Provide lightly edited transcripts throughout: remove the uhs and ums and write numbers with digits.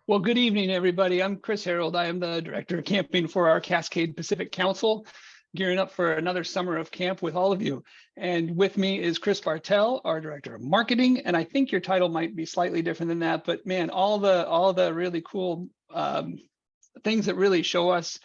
Well, good evening, everybody. I'm Chris Harold. I am the Director of Camping for our Cascade Pacific Council, gearing up for another summer of camp with all of you. And with me is Chris Bartell, our Director of Marketing. And I think your title might be slightly different than that, but man, all the really cool things that really show us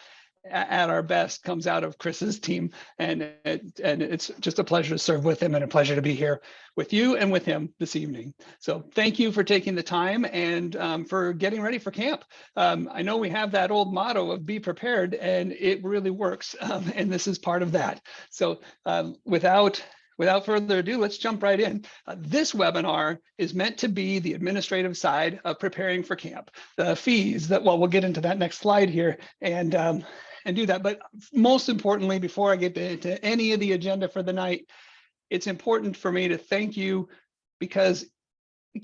at our best comes out of Chris's team, and it's just a pleasure to serve with him and a pleasure to be here with you and with him this evening. So thank you for taking the time and for getting ready for camp. I know we have that old motto of be prepared, and it really works, and this is part of that. So without further ado, let's jump right in. This webinar is meant to be the administrative side of preparing for camp. The fees well, we'll get into that next slide here and do that. But most importantly, before I get to any of the agenda for the night, it's important for me to thank you, because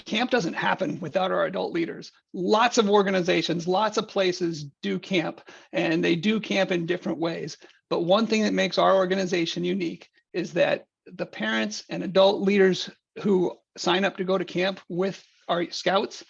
camp doesn't happen without our adult leaders. Lots of organizations, lots of places do camp, and they do camp in different ways. But one thing that makes our organization unique is that the parents and adult leaders who sign up to go to camp with our scouts,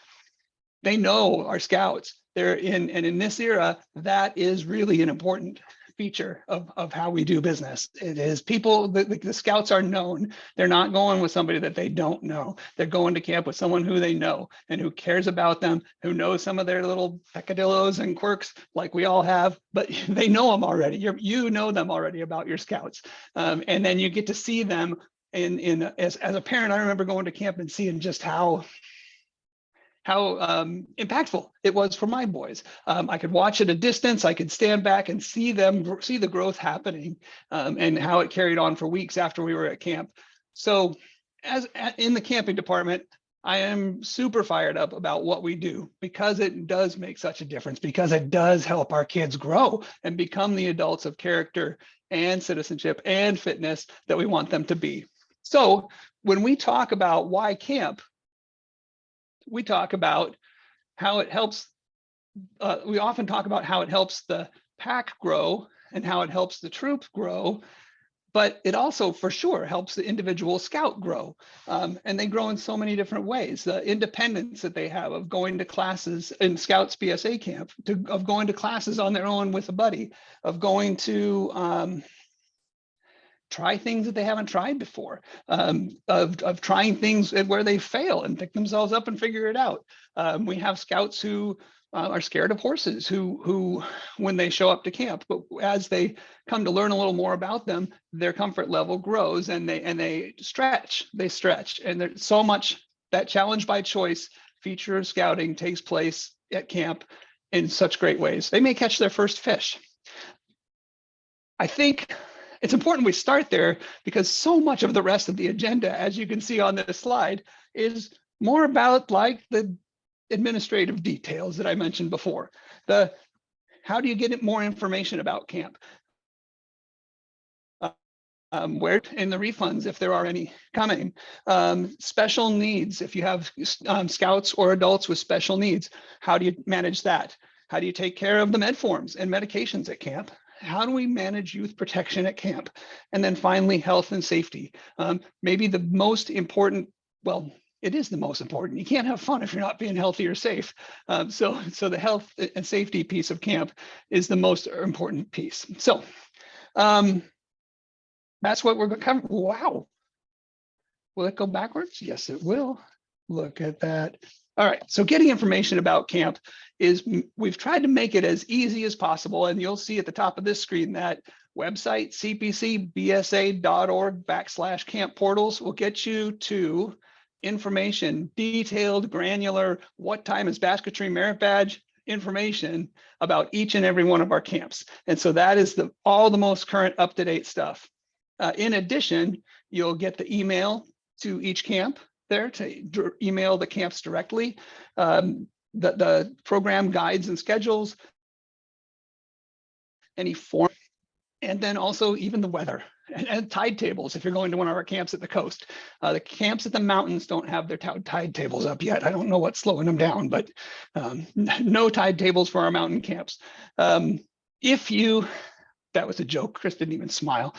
they know our scouts. And in this era, that is really an important feature of how we do business. It is people, the scouts are known. They're not going with somebody that they don't know. They're going to camp with someone who they know and who cares about them, who knows some of their little peccadillos and quirks like we all have, but they know them already. You know them already about your scouts. And then you get to see them as a parent. I remember going to camp and seeing just how impactful it was for my boys. I could watch at a distance. I could stand back and see the growth happening, and how it carried on for weeks after we were at camp. So in the camping department, I am super fired up about what we do, because it does make such a difference, because it does help our kids grow and become the adults of character and citizenship and fitness that we want them to be. So when we talk about why camp, we talk about how it helps, we often talk about how it helps the pack grow and how it helps the troop grow, but it also for sure helps the individual scout grow. And they grow in so many different ways. The independence that they have of going to classes in Scouts BSA camp, of going to classes on their own with a buddy, of going to try things that they haven't tried before, of trying things where they fail and pick themselves up and figure it out. We have scouts who are scared of horses, who when they show up to camp, but as they come to learn a little more about them, their comfort level grows, and they stretch, and there's so much that challenge by choice feature of scouting takes place at camp in such great ways. They may catch their first fish. I think it's important we start there, because so much of the rest of the agenda, as you can see on this slide, is more about like the administrative details that I mentioned before. How do you get more information about camp? Where in the refunds, if there are any coming, special needs. If you have scouts or adults with special needs, how do you manage that? How do you take care of the med forms and medications at camp? How do we manage youth protection at camp? And then finally, health and safety. Maybe the most important, well, it is the most important. You can't have fun if you're not being healthy or safe. So the health and safety piece of camp is the most important piece. So that's what we're going to cover. Wow. Will it go backwards? Yes, it will. Look at that. All right, so getting information about camp is, we've tried to make it as easy as possible, and you'll see at the top of this screen that website, cpcbsa.org/camp portals, will get you to information, detailed, granular, what time is basketry merit badge information about each and every one of our camps. And so that is all the most current up-to-date stuff. In addition, you'll get the email to each camp there to email the camps directly, the program guides and schedules, any form, and then also even the weather and tide tables if you're going to one of our camps at the coast. The camps at the mountains don't have their tide tables up yet. I don't know what's slowing them down, but no tide tables for our mountain camps. That was a joke. Chris didn't even smile.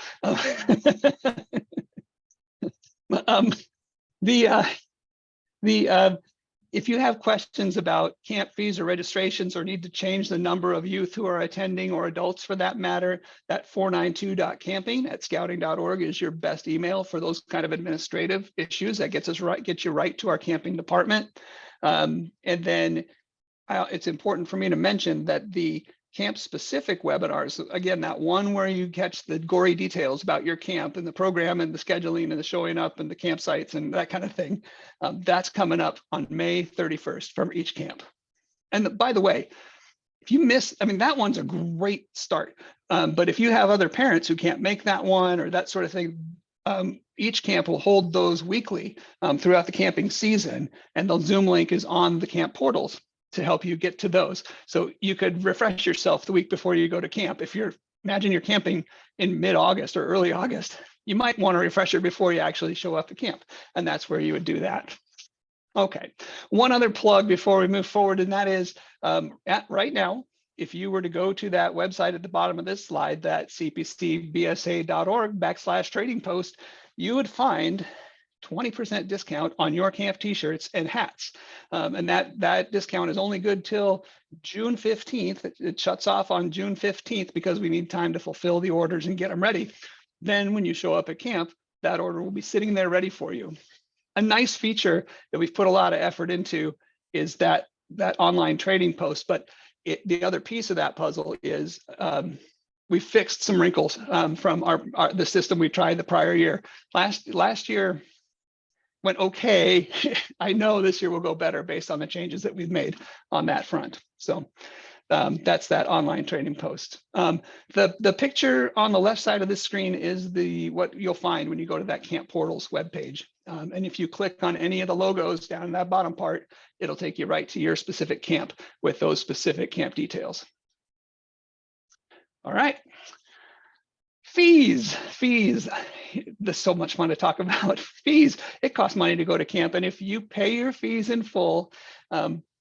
If you have questions about camp fees or registrations or need to change the number of youth who are attending or adults for that matter, that 492.camping@scouting.org is your best email for those kind of administrative issues. That gets you right to our camping department. And then it's important for me to mention that the camp specific webinars, again, that one where you catch the gory details about your camp and the program and the scheduling and the showing up and the campsites and that kind of thing, that's coming up on May 31st from each camp. And by the way, if you miss, I mean, that one's a great start. But if you have other parents who can't make that one or that sort of thing, each camp will hold those weekly throughout the camping season, and the Zoom link is on the camp portals to help you get to those. So you could refresh yourself the week before you go to camp. If imagine you're camping in mid-August or early August, you might want a refresher before you actually show up at camp. And that's where you would do that. Okay, one other plug before we move forward, and that is right now, if you were to go to that website at the bottom of this slide, that cpcbsa.org/trading post, you would find 20% discount on your camp t-shirts and hats. And that discount is only good till June 15th. It shuts off on June 15th because we need time to fulfill the orders and get them ready. Then when you show up at camp, that order will be sitting there ready for you. A nice feature that we've put a lot of effort into is that online trading post. But the other piece of that puzzle is we fixed some wrinkles from the system we tried the prior year. Last year went okay. I know this year will go better based on the changes that we've made on that front. So that's that online trading post. The picture on the left side of this screen is what you'll find when you go to that Camp Portals webpage. And if you click on any of the logos down in that bottom part, it'll take you right to your specific camp with those specific camp details. All right. Fees. There's so much fun to talk about. Fees. It costs money to go to camp. And if you pay your fees in full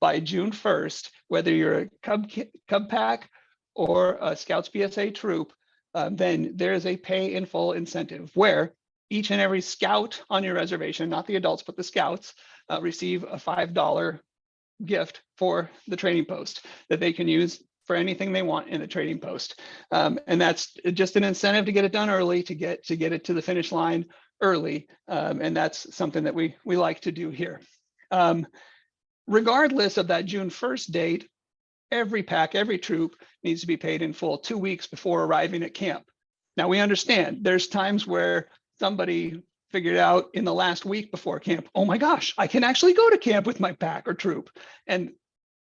by June 1st, whether you're a Cub Pack or a Scouts BSA troop, then there's a pay in full incentive where each and every Scout on your reservation, not the adults, but the Scouts, receive a $5 gift for the trading post that they can use for anything they want in the trading post. And that's just an incentive to get it done early, to get it to the finish line early. And that's something that we like to do here. Regardless of that June 1st date, every pack, every troop needs to be paid in full 2 weeks before arriving at camp. Now we understand there's times where somebody figured out in the last week before camp, oh my gosh, I can actually go to camp with my pack or troop. And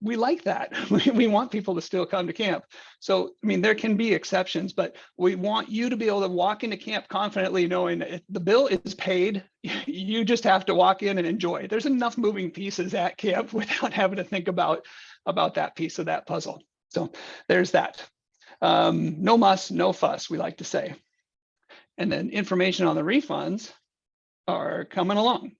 we like that. We want people to still come to camp. So, I mean, there can be exceptions, but we want you to be able to walk into camp confidently knowing that the bill is paid. You just have to walk in and enjoy. There's enough moving pieces at camp without having to think about that piece of that puzzle. So there's that. No muss, no fuss, we like to say. And then information on the refunds are coming along.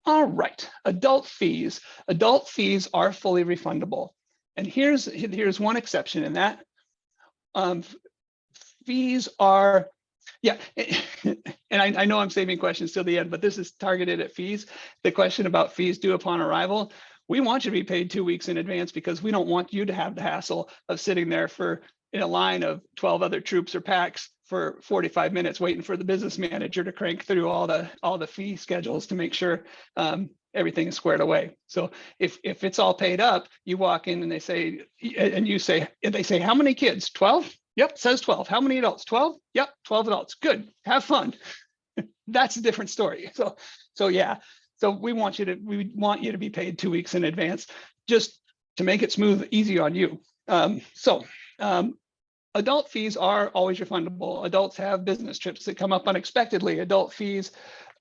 All right, adult fees. Adult fees are fully refundable. And here's one exception in that. Fees are, yeah, and I know I'm saving questions till the end, but this is targeted at fees. The question about fees due upon arrival. We want you to be paid 2 weeks in advance because we don't want you to have the hassle of sitting there in a line of 12 other troops or packs for 45 minutes waiting for the business manager to crank through all the fee schedules to make sure everything is squared away. So if it's all paid up, you walk in and they say, how many kids? 12? Yep, says 12. How many adults? 12? Yep, 12 adults. Good, have fun. That's a different story. So yeah, so we want you to be paid 2 weeks in advance just to make it smooth, easy on you. Adult fees are always refundable. Adults have business trips that come up unexpectedly. Adult fees,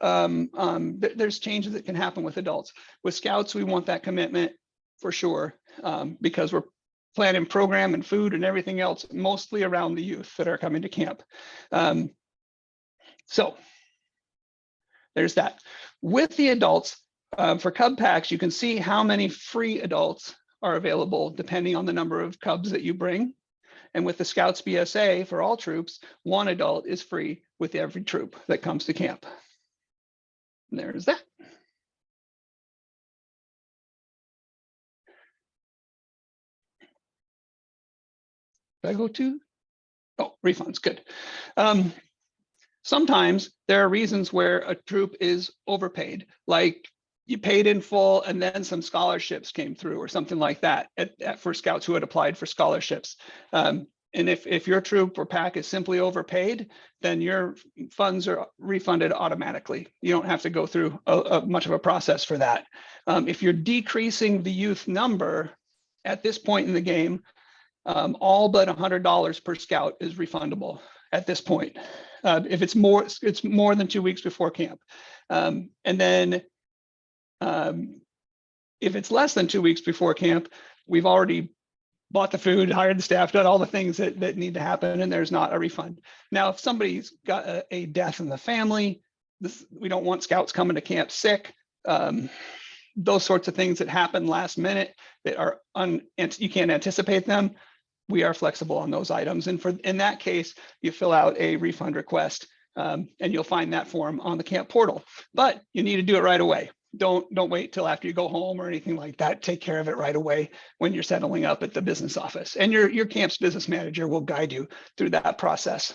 there's changes that can happen with adults. With Scouts, we want that commitment for sure because we're planning program and food and everything else, mostly around the youth that are coming to camp. So there's that. With the adults, for Cub Packs, you can see how many free adults are available depending on the number of Cubs that you bring. And with the Scouts BSA, for all troops, one adult is free with every troop that comes to camp. There's that. Did I go to? Oh, refunds, good. Sometimes there are reasons where a troop is overpaid, like you paid in full and then some scholarships came through or something like that for scouts who had applied for scholarships. And if your troop or pack is simply overpaid, then your funds are refunded automatically. You don't have to go through much of a process for that. If you're decreasing the youth number at this point in the game, all but $100 per scout is refundable at this point. If it's more than 2 weeks before camp. And then if it's less than 2 weeks before camp, we've already bought the food, hired the staff, done all the things that need to happen, and there's not a refund. Now, if somebody's got a death in the family, we don't want scouts coming to camp sick. Those sorts of things that happen last minute that are you can't anticipate them. We are flexible on those items. And in that case, you fill out a refund request and you'll find that form on the camp portal, but you need to do it right away. Don't wait till after you go home or anything like that. Take care of it right away when you're settling up at the business office, and your camp's business manager will guide you through that process.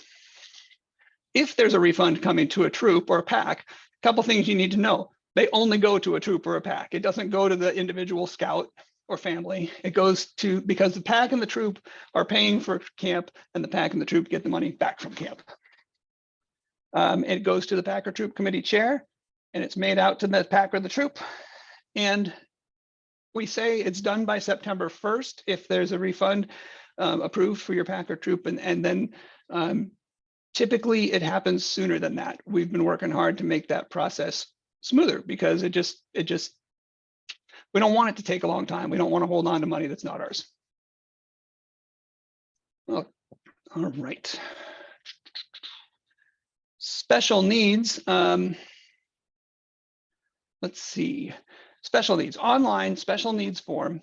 If there's a refund coming to a troop or a pack, a couple things you need to know. They only go to a troop or a pack. It doesn't go to the individual scout or family. It goes to, because the pack and the troop are paying for camp, and the pack and the troop get the money back from camp. It goes to the pack or troop committee chair, and it's made out to the pack or the troop. And we say it's done by September 1st if there's a refund approved for your pack or troop, and then typically it happens sooner than that. We've been working hard to make that process smoother because it just we don't want it to take a long time. We don't want to hold on to money that's not ours. Well, all right. Special needs. Let's see. Special needs, online special needs form.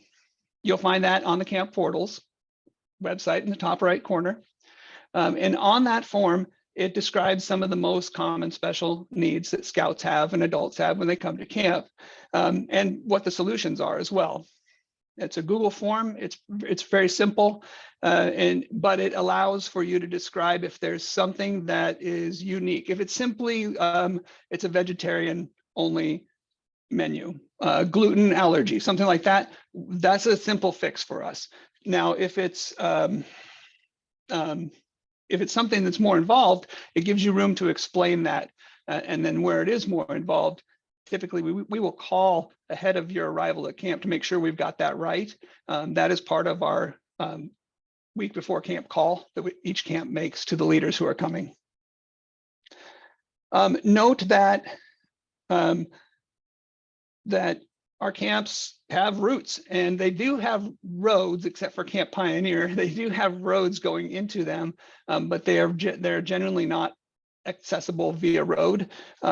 You'll find that on the camp portals website in the top right corner. And on that form, it describes some of the most common special needs that scouts have and adults have when they come to camp, and what the solutions are as well. It's a Google form. It's very simple, but it allows for you to describe if there's something that is unique. If it's simply it's a vegetarian only menu, gluten allergy, something like that, that's a simple fix for us. Now, if it's something that's more involved, it gives you room to explain that. And then where it is more involved, typically we will call ahead of your arrival at camp to make sure we've got that right. That is part of our week before camp call that each camp makes to the leaders who are coming. Note that that our camps have routes, and they do have roads, except for Camp Pioneer. They do have roads going into them, but they're generally not accessible via road.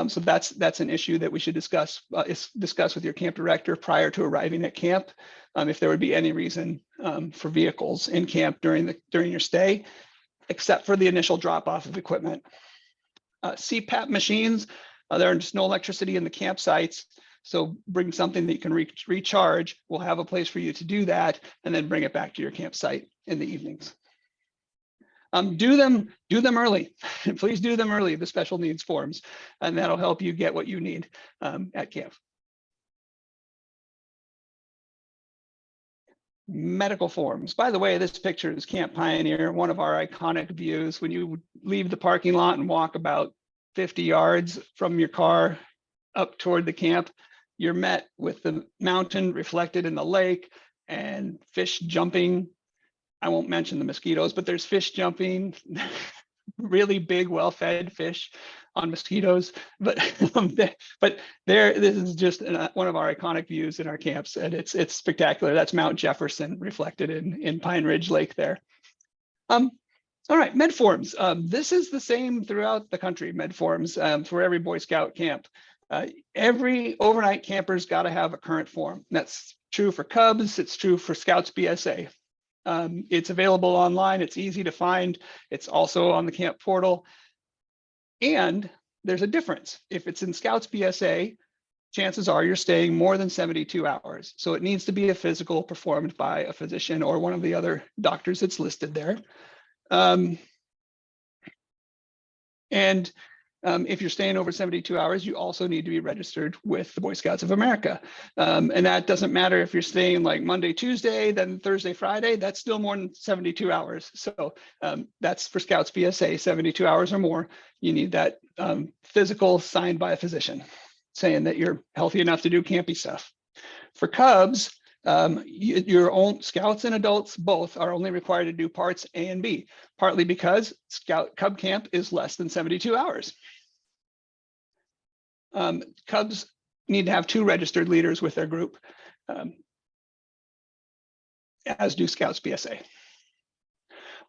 So that's an issue that we should discuss with your camp director prior to arriving at camp, if there would be any reason for vehicles in camp during your stay, except for the initial drop off of equipment. CPAP machines, there's no electricity in the campsites. So bring something that you can recharge. We'll have a place for you to do that, and then bring it back to your campsite in the evenings. Do them early. Please do them early, the special needs forms, and that'll help you get what you need at camp. Medical forms. By the way, this picture is Camp Pioneer, one of our iconic views. When you leave the parking lot and walk about 50 yards from your car up toward the camp, you're met with the mountain reflected in the lake and fish jumping. I won't mention the mosquitoes, but there's fish jumping, really big, well-fed fish on mosquitoes. But this is just one of our iconic views in our camps, and it's spectacular. That's Mount Jefferson reflected in Pine Ridge Lake there. All right, med forms. This is the same throughout the country, med forms for every Boy Scout camp. Every overnight camper's got to have a current form. That's true for Cubs. It's true for Scouts BSA. It's available online. It's easy to find. It's also on the camp portal. And there's a difference. If it's in Scouts BSA, chances are you're staying more than 72 hours. So it needs to be a physical performed by a physician or one of the other doctors that's listed there. If you're staying over 72 hours, you also need to be registered with the Boy Scouts of America. And that doesn't matter if you're staying like Monday, Tuesday, then Thursday, Friday, that's still more than 72 hours. So that's for Scouts BSA, 72 hours or more. You need that physical signed by a physician saying that you're healthy enough to do campy stuff. For Cubs, your own Scouts and adults both are only required to do parts A and B, partly because Cub camp is less than 72 hours. Cubs need to have 2 registered leaders with their group, as do Scouts BSA.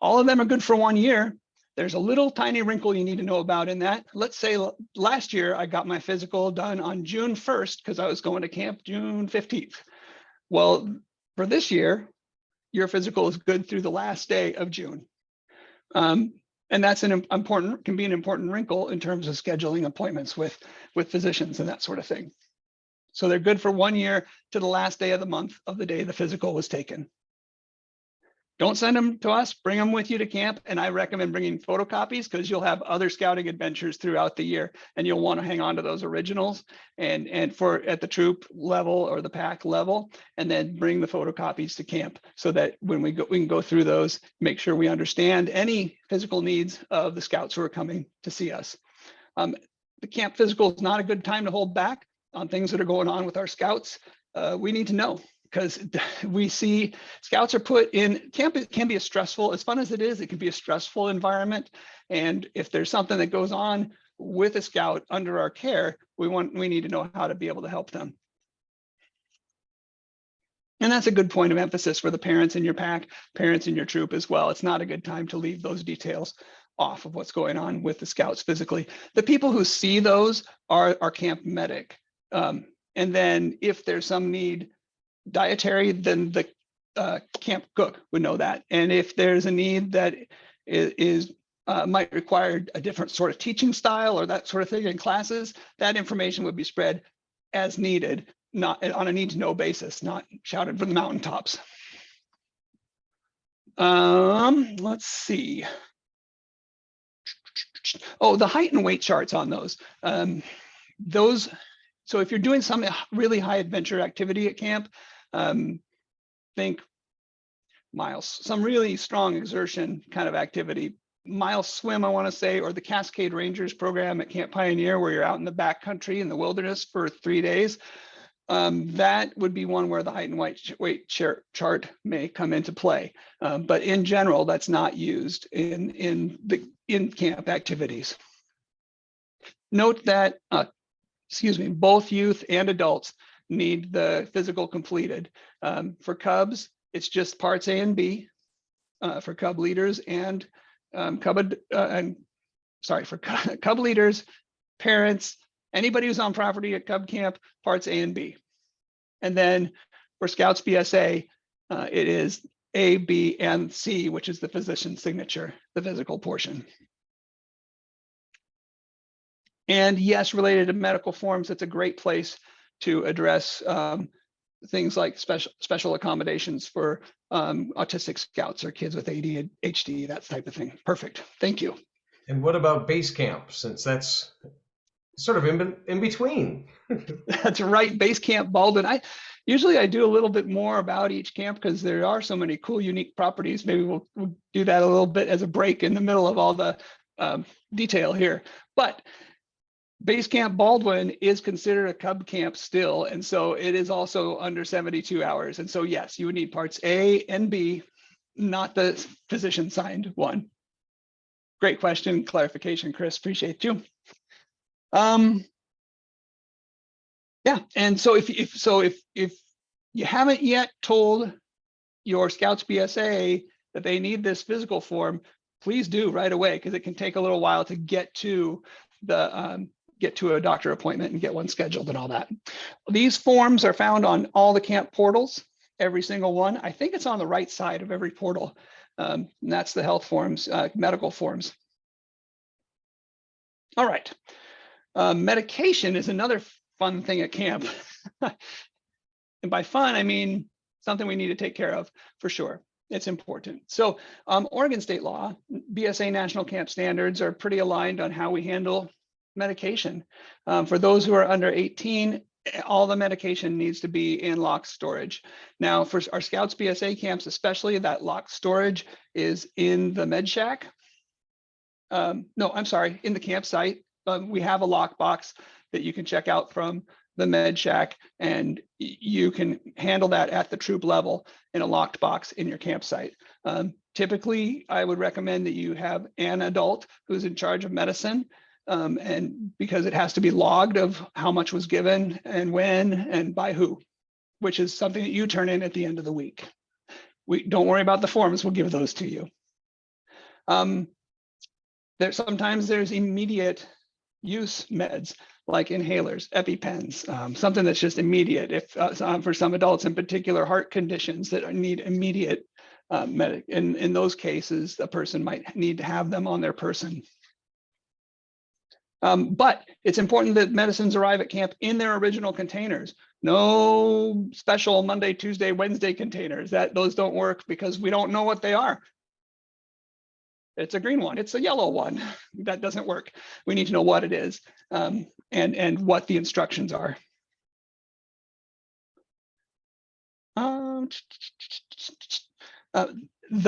All of them are good for 1 year. There's a little tiny wrinkle you need to know about in that. Let's say last year I got my physical done on June 1st because I was going to camp June 15th. Well, for this year, your physical is good through the last day of June. And that's can be an important wrinkle in terms of scheduling appointments with physicians and that sort of thing. So they're good for 1 year to the last day of the month of the day the physical was taken. Don't send them to us, bring them with you to camp. And I recommend bringing photocopies because you'll have other scouting adventures throughout the year and you'll want to hang on to those originals and for at the troop level or the pack level, and then bring the photocopies to camp so that when we can go through those, make sure we understand any physical needs of the scouts who are coming to see us. The camp physical is not a good time to hold back on things that are going on with our scouts. We need to know, because we see scouts are put in camp. It can be a stressful, as fun as it is, it can be a stressful environment. And if there's something that goes on with a scout under our care, we need to know how to be able to help them. And that's a good point of emphasis for the parents in your pack, parents in your troop as well. It's not a good time to leave those details off of what's going on with the scouts physically. The people who see those are our camp medic. And then if there's some need dietary, then the camp cook would know that. And if there's a need that might require a different sort of teaching style or that sort of thing in classes, that information would be spread as needed, not on a need to know basis, not shouted from the mountaintops. Let's see. Oh, the height and weight charts on those. So if you're doing some really high adventure activity at camp, think miles, some really strong exertion kind of activity, mile swim, I want to say, or the Cascade Rangers program at Camp Pioneer, where you're out in the backcountry in the wilderness for 3 days. That would be one where the height and weight chart may come into play. But in general, that's not used in camp activities. Note that, both youth and adults need the physical completed. For Cubs, it's just parts A and B. For Cub leaders and Cub leaders, parents, anybody who's on property at Cub camp, parts A and B. And then for Scouts BSA, it is A, B, and C, which is the physician's signature, the physical portion. And yes, related to medical forms, it's a great place to address things like special accommodations for autistic scouts or kids with ADHD, that type of thing. Perfect. Thank you. And what about base camp, since that's sort of in between? That's right. Base Camp Baldwin. I usually do a little bit more about each camp because there are so many cool, unique properties. Maybe we'll do that a little bit as a break in the middle of all the detail here. But Base Camp Baldwin is considered a Cub camp still, and so it is also under 72 hours. And so yes, you would need parts A and B, not the physician signed one. Great question, clarification, Chris. Appreciate you. Yeah, and so if you haven't yet told your Scouts BSA that they need this physical form, please do right away, because it can take a little while to get to the get to a doctor appointment and get one scheduled and all that. These forms are found on all the camp portals, every single one. I think it's on the right side of every portal. And that's the health forms, medical forms. All right. Medication is another fun thing at camp. And by fun, I mean something we need to take care of for sure. It's important. So Oregon state law, BSA national camp standards are pretty aligned on how we handle medication. For those who are under 18, all the medication needs to be in locked storage. Now for our Scouts BSA camps, especially, that locked storage is in the med shack. No, I'm sorry, in the campsite. We have a lockbox that you can check out from the med shack, and you can handle that at the troop level in a locked box in your campsite. Typically, I would recommend that you have an adult who's in charge of medicine, and because it has to be logged of how much was given and when and by who, which is something that you turn in at the end of the week. Don't worry about the forms, we'll give those to you. Sometimes there's immediate use meds like inhalers, EpiPens, something that's just immediate. If for some adults in particular, heart conditions that need immediate medic, in those cases, a person might need to have them on their person. But it's important that medicines arrive at camp in their original containers. No special Monday, Tuesday, Wednesday containers. Those don't work because we don't know what they are. It's a green one, it's a yellow one. That doesn't work. We need to know what it is and what the instructions are. The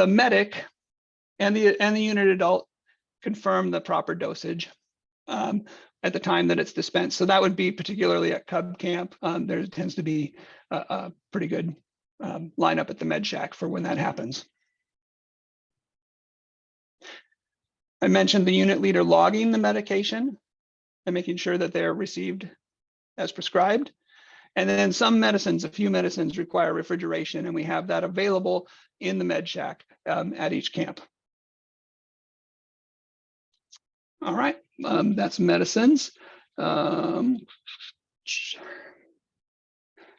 medic and the unit adult confirm the proper dosage at the time that it's dispensed. So that would be particularly at Cub Camp. There tends to be a pretty good lineup at the med shack for when that happens. I mentioned the unit leader logging the medication and making sure that they're received as prescribed. And then some medicines, a few medicines require refrigeration, and we have that available in the med shack at each camp. All right, that's medicines. The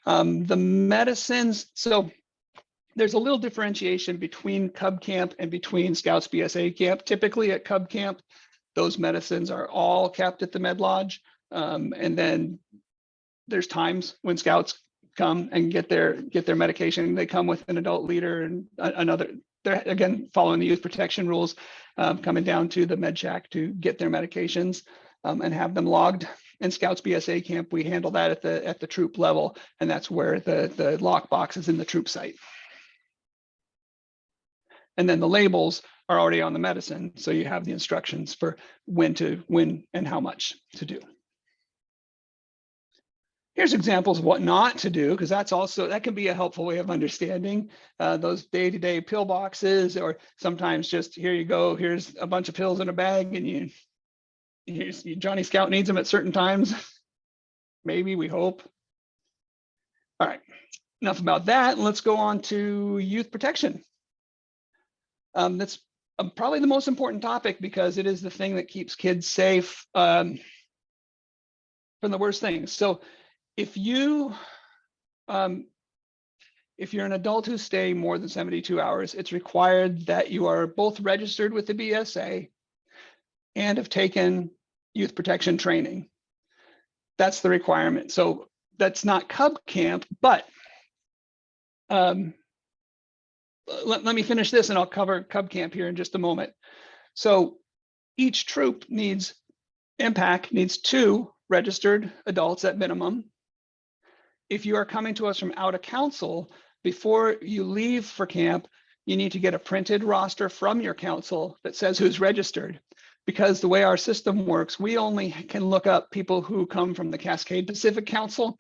medicines, so there's a little differentiation between Cub Camp and between Scouts BSA Camp. Typically at Cub Camp, those medicines are all kept at the Med Lodge. And then there's times when Scouts come and get their medication. They come with an adult leader and another, they're again, following the youth protection rules, coming down to the Med Shack to get their medications and have them logged. In Scouts BSA Camp, we handle that at the troop level, and that's where the lock box is in the troop site. And then the labels are already on the medicine, so you have the instructions for when and how much to do. Here's examples of what not to do, because that can be a helpful way of understanding those day-to-day pill boxes, or sometimes just here you go, here's a bunch of pills in a bag, and Johnny Scout needs them at certain times. Maybe, we hope. All right, enough about that. Let's go on to youth protection. That's probably the most important topic because it is the thing that keeps kids safe from the worst things. So if you're an adult who's staying more than 72 hours, it's required that you are both registered with the BSA and have taken youth protection training. That's the requirement. So that's not Cub Camp, but let me finish this and I'll cover Cub Camp here in just a moment. So each troop needs 2 registered adults at minimum. If you are coming to us from out of council, before you leave for camp, you need to get a printed roster from your council that says who's registered. Because the way our system works, we only can look up people who come from the Cascade Pacific Council.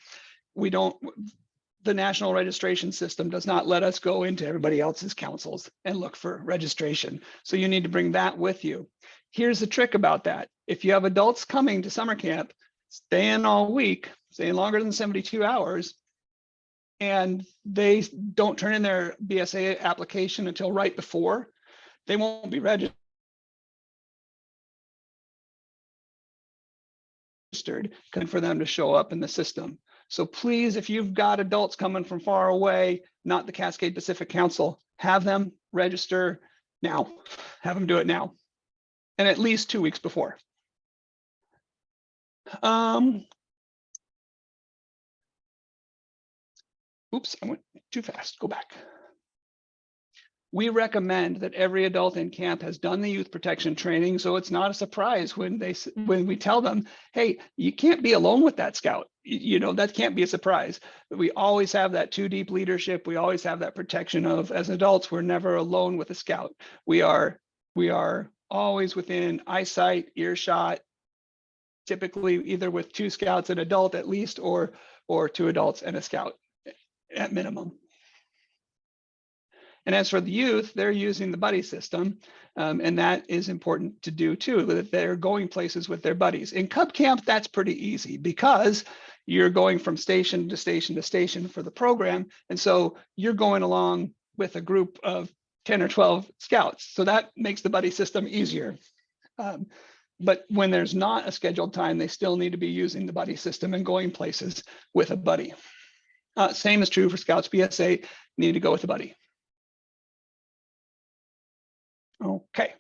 The national registration system does not let us go into everybody else's councils and look for registration. So you need to bring that with you. Here's the trick about that. If you have adults coming to summer camp, staying all week, staying longer than 72 hours, and they don't turn in their BSA application until right before, they won't be registered for them to show up in the system. So please, if you've got adults coming from far away, not the Cascade Pacific Council, have them register now. Have them do it now, and at least 2 weeks before. Oops, I went too fast. Go back. We recommend that every adult in camp has done the youth protection training, so it's not a surprise when we tell them, hey, you can't be alone with that scout. You know, that can't be a surprise. We always have that too deep leadership. We always have that protection of, as adults, we're never alone with a scout. We are always within eyesight, earshot, typically either with 2 scouts and adult at least, or 2 adults and a scout at minimum. And as for the youth, they're using the buddy system, and that is important to do too, that they're going places with their buddies. In Cub Camp, that's pretty easy because you're going from station to station to station for the program. And so you're going along with a group of 10 or 12 scouts. So that makes the buddy system easier. But when there's not a scheduled time, they still need to be using the buddy system and going places with a buddy. Same is true for Scouts BSA, need to go with a buddy. Okay,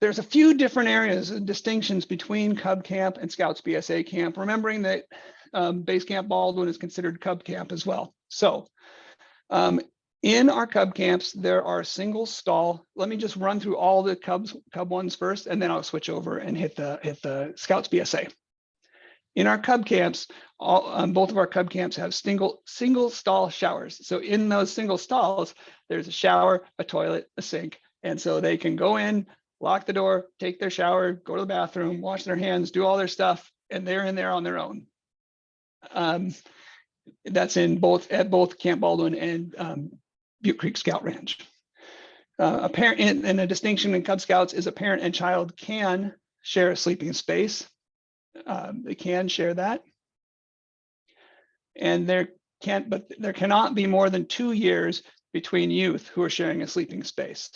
there's a few different areas and distinctions between Cub Camp and Scouts BSA Camp, remembering that Base Camp Baldwin is considered Cub Camp as well. So in our Cub camps, there are single stall. Let me just run through all the Cub ones first, and then I'll switch over and hit the Scouts BSA. In our Cub camps, both of our Cub camps have single stall showers. So in those single stalls, there's a shower, a toilet, a sink. And so they can go in, lock the door, take their shower, go to the bathroom, wash their hands, do all their stuff, and they're in there on their own. That's at both Camp Baldwin and Butte Creek Scout Ranch. A parent, and a distinction in Cub Scouts is a parent and child can share a sleeping space. They can share that. And there cannot be more than 2 years between youth who are sharing a sleeping space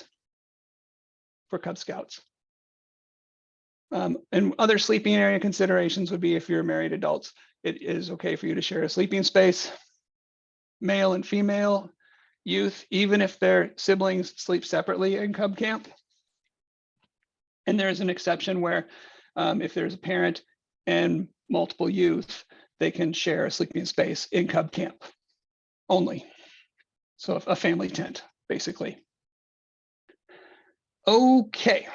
for Cub Scouts. And other sleeping area considerations would be if you're married adults, it is okay for you to share a sleeping space. Male and female youth, even if their siblings sleep separately in Cub Camp. And there's an exception where if there's a parent and multiple youth, they can share a sleeping space in Cub Camp only. So a family tent, basically. Okay.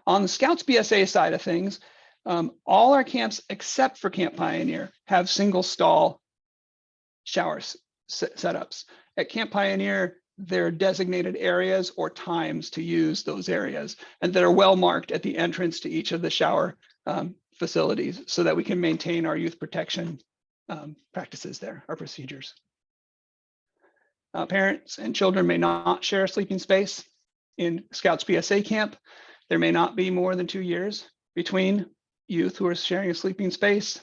On the Scouts BSA side of things, all our camps except for Camp Pioneer have single stall shower setups. At Camp Pioneer, there are designated areas or times to use those areas, and that are well marked at the entrance to each of the shower facilities so that we can maintain our youth protection practices there, our procedures. Parents and children may not share a sleeping space. In Scouts BSA camp, there may not be more than 2 years between youth who are sharing a sleeping space.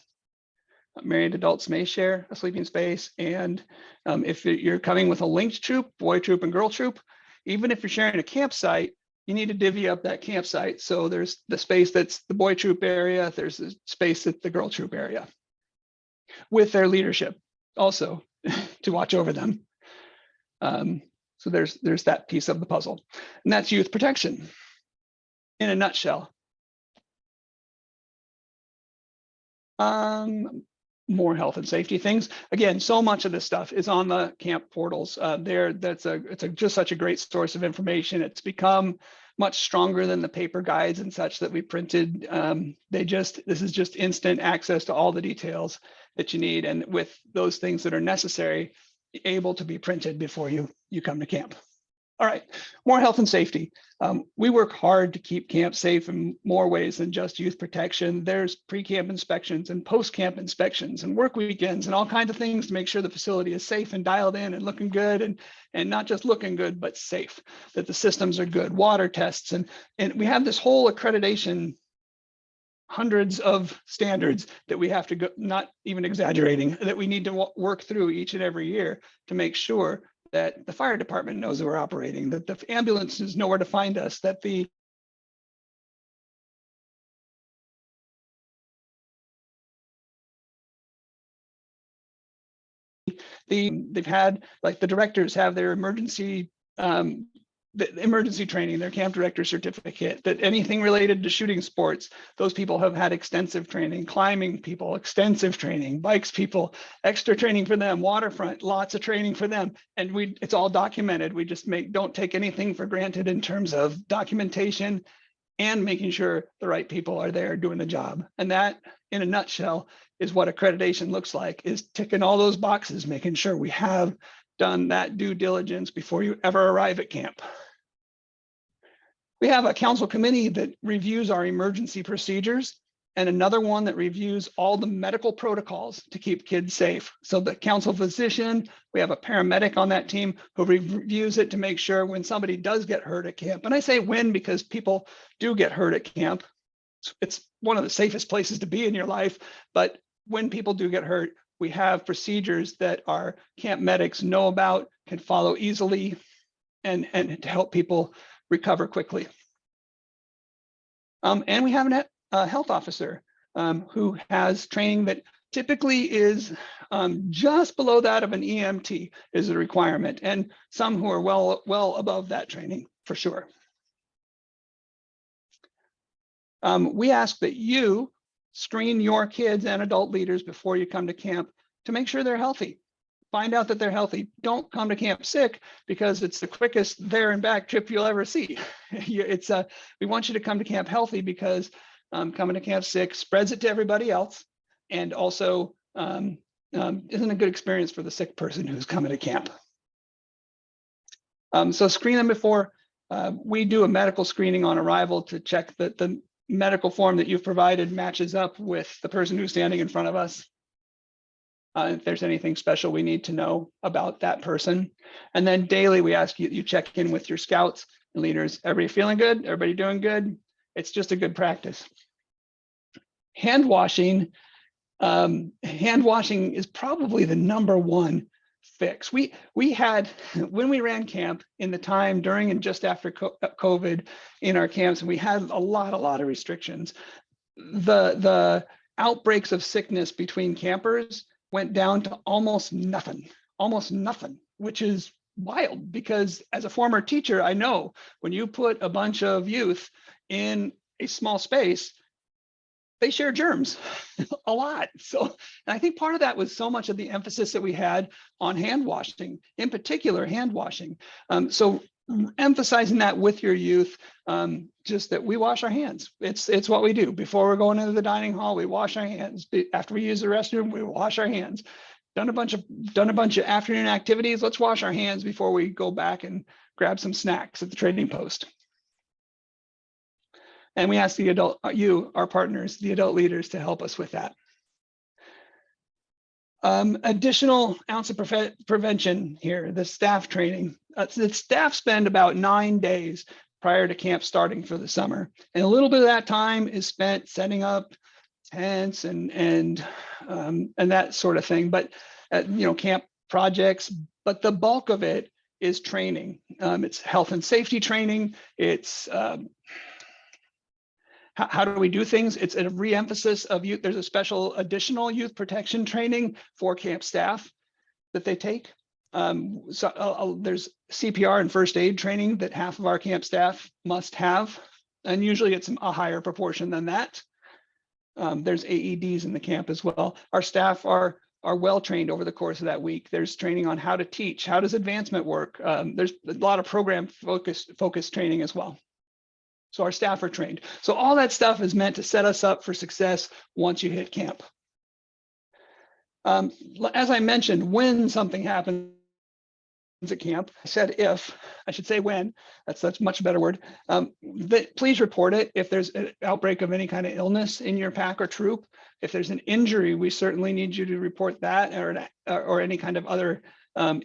Married adults may share a sleeping space. And if you're coming with a linked troop, boy troop and girl troop, even if you're sharing a campsite, you need to divvy up that campsite. So there's the space that's the boy troop area, there's the space at the girl troop area, with their leadership also to watch over them. So there's that piece of the puzzle, and that's youth protection in a nutshell. More health and safety things. Again, so much of this stuff is on the camp portals. It's just such a great source of information. It's become much stronger than the paper guides and such that we printed. This is just instant access to all the details that you need, and with those things that are necessary, able to be printed before you come to camp. All right, more health and safety. We work hard to keep camp safe in more ways than just youth protection. There's pre-camp inspections and post-camp inspections and work weekends and all kinds of things to make sure the facility is safe and dialed in and looking good, and not just looking good, but safe, that the systems are good, water tests. And we have this whole accreditation, hundreds of standards that we have to go, not even exaggerating, that we need to work through each and every year to make sure that the fire department knows that we're operating, that the ambulances know where to find us, that they've had, like, the directors have their emergency the emergency training, their camp director certificate, that anything related to shooting sports, those people have had extensive training, climbing people, extensive training, bikes people, extra training for them, waterfront, lots of training for them. And it's all documented. We just don't take anything for granted in terms of documentation and making sure the right people are there doing the job. And that, in a nutshell, is what accreditation looks like, is ticking all those boxes, making sure we have done that due diligence before you ever arrive at camp. We have a council committee that reviews our emergency procedures, and another one that reviews all the medical protocols to keep kids safe. So the council physician, we have a paramedic on that team who reviews it to make sure when somebody does get hurt at camp, and I say when because people do get hurt at camp. It's one of the safest places to be in your life, but when people do get hurt, we have procedures that our camp medics know about, can follow easily, and to help people recover quickly. And we have a health officer who has training that typically is just below that of an EMT is a requirement, and some who are well above that training for sure. We ask that you screen your kids and adult leaders before you come to camp to make sure they're healthy. Find out that they're healthy. Don't come to camp sick, because it's the quickest there and back trip you'll ever see. We want you to come to camp healthy, because coming to camp sick spreads it to everybody else, and also isn't a good experience for the sick person who's coming to camp. So screen them before. We do a medical screening on arrival to check that the medical form that you've provided matches up with the person who's standing in front of us. If there's anything special we need to know about that person. And then daily, we ask you check in with your scouts and leaders. Everybody feeling good? Everybody doing good? It's just a good practice. Hand washing is probably the #1 fix. We had, when we ran camp in the time during and just after COVID in our camps, and we had a lot of restrictions. The outbreaks of sickness between campers went down to almost nothing, which is wild, because as a former teacher, I know when you put a bunch of youth in a small space, they share germs a lot. So, and I think part of that was so much of the emphasis that we had on hand washing, in particular hand washing. So emphasizing that with your youth, just that we wash our hands. It's what we do. Before we're going into the dining hall, we wash our hands. After we use the restroom, we wash our hands. Done a bunch of afternoon activities. Let's wash our hands before we go back and grab some snacks at the trading post. And we ask our partners, the adult leaders, to help us with that. Additional ounce of prevention here, the staff training. The staff spend about 9 days prior to camp starting for the summer. And a little bit of that time is spent setting up tents and that sort of thing, but camp projects, but the bulk of it is training. It's health and safety training. It's how do we do things? It's a re-emphasis of youth. There's a special additional youth protection training for camp staff that they take. There's CPR and first aid training that half of our camp staff must have. And usually it's a higher proportion than that. There's AEDs in the camp as well. Our staff are well trained over the course of that week. There's training on how to teach. How does advancement work? There's a lot of program focused training as well. So our staff are trained. So all that stuff is meant to set us up for success once you hit camp. As I mentioned, when something happens at camp, I said if, I should say when, that's a much better word. Please report it if there's an outbreak of any kind of illness in your pack or troop. If there's an injury, we certainly need you to report that, or any kind of other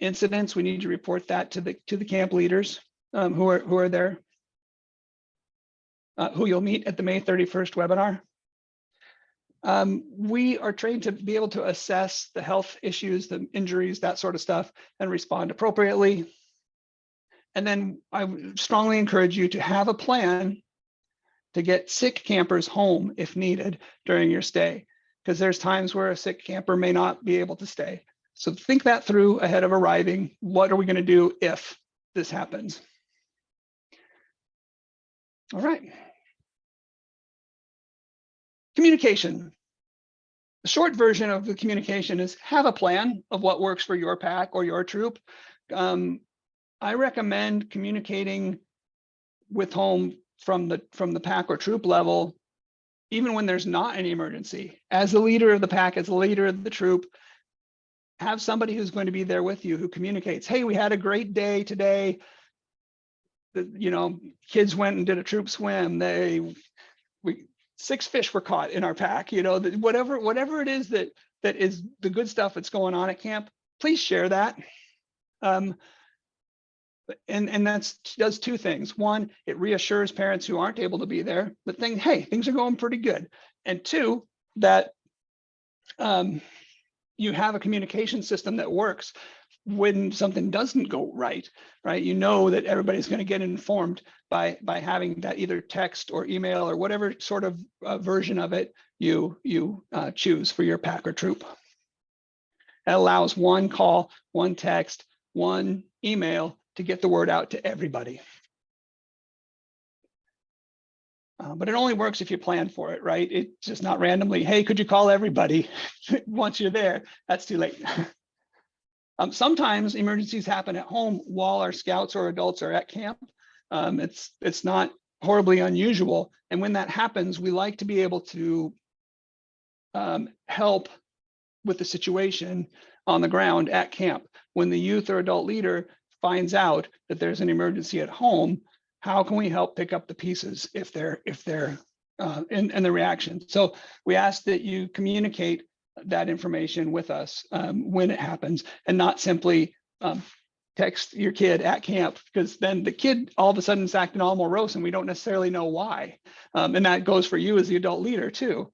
incidents. We need to report that to the camp leaders who are there. Who you'll meet at the May 31st webinar. We are trained to be able to assess the health issues, the injuries, that sort of stuff, and respond appropriately. And then I would strongly encourage you to have a plan to get sick campers home if needed during your stay, because there's times where a sick camper may not be able to stay. So think that through ahead of arriving. What are we going to do if this happens? All right. Communication. The short version of the communication is have a plan of what works for your pack or your troop. I recommend communicating with home from the pack or troop level, even when there's not any emergency. As the leader of the pack, as the leader of the troop, have somebody who's going to be there with you who communicates, hey, we had a great day today. Kids went and did a troop swim. 6 fish were caught in our pack. Whatever it is that is the good stuff that's going on at camp, please share that. And that does 2 things. 1, it reassures parents who aren't able to be there that hey, things are going pretty good. And 2, that you have a communication system that works when something doesn't go right? You know that everybody's going to get informed by having that either text or email or whatever sort of version of it you choose for your pack or troop. That allows 1 call, 1 text, 1 email to get the word out to everybody. But it only works if you plan for it, right? It's just not randomly, hey, could you call everybody once you're there? That's too late. Sometimes emergencies happen at home while our scouts or adults are at camp. It's not horribly unusual. And when that happens, we like to be able to help with the situation on the ground at camp. When the youth or adult leader finds out that there's an emergency at home, how can we help pick up the pieces if they're in the reaction? So we ask that you communicate that information with us when it happens, and not simply text your kid at camp, because then the kid all of a sudden is acting all morose and we don't necessarily know why. And that goes for you as the adult leader too.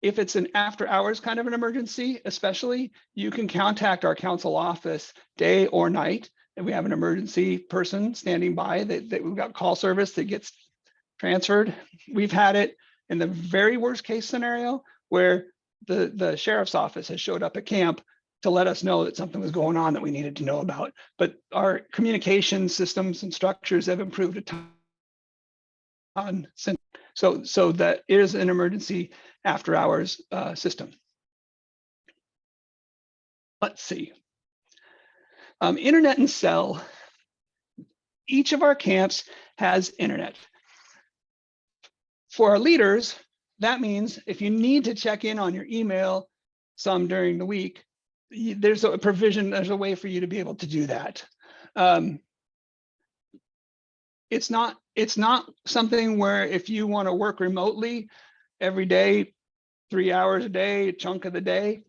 If it's an after hours kind of an emergency, especially, you can contact our council office day or night. And we have an emergency person standing by that we've got call service that gets transferred. We've had it in the very worst case scenario where the sheriff's office has showed up at camp to let us know that something was going on that we needed to know about. But our communication systems and structures have improved a ton since. So that is an emergency after hours system. Let's see. Internet and cell. Each of our camps has internet. For our leaders, that means if you need to check in on your email some during the week, there's a provision, there's a way for you to be able to do that. It's not something where if you want to work remotely every day, 3 hours a day, a chunk of the day,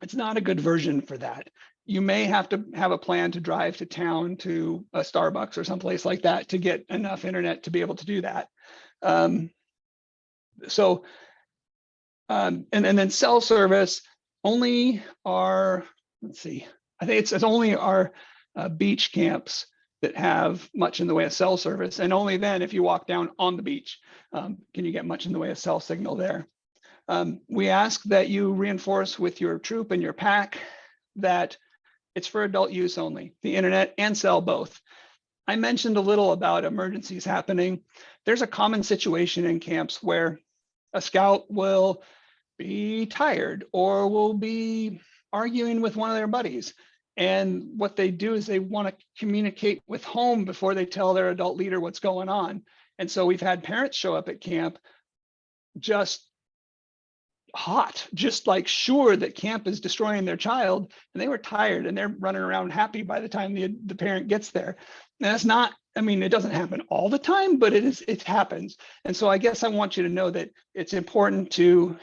it's not a good version for that. You may have to have a plan to drive to town to a Starbucks or someplace like that to get enough internet to be able to do that. And then cell service, only our, let's see, I think it's only our beach camps that have much in the way of cell service. And only then, if you walk down on the beach, can you get much in the way of cell signal there. We ask that you reinforce with your troop and your pack that it's for adult use only, the internet and cell both. I mentioned a little about emergencies happening. There's a common situation in camps where a scout will be tired or will be arguing with one of their buddies. And what they do is they want to communicate with home before they tell their adult leader what's going on. And so we've had parents show up at camp just hot, just like sure that camp is destroying their child, and they were tired and they're running around happy by the time the parent gets there. And that's not, I mean, it doesn't happen all the time, but it happens. And so I guess I want you to know that it's important to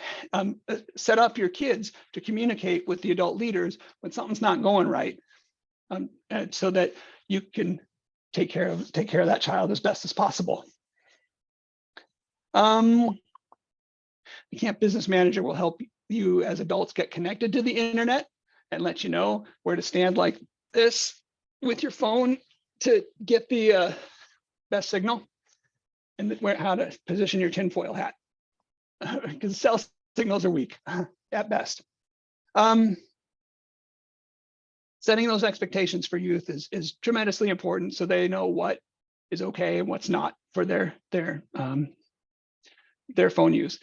set up your kids to communicate with the adult leaders when something's not going right, so that you can take care of that child as best as possible. The camp business manager will help you as adults get connected to the internet and let you know where to stand like this with your phone to get the best signal, and how to position your tinfoil hat, because cell signals are weak at best. setting those expectations for youth is tremendously important, so they know what is okay and what's not for their phone use.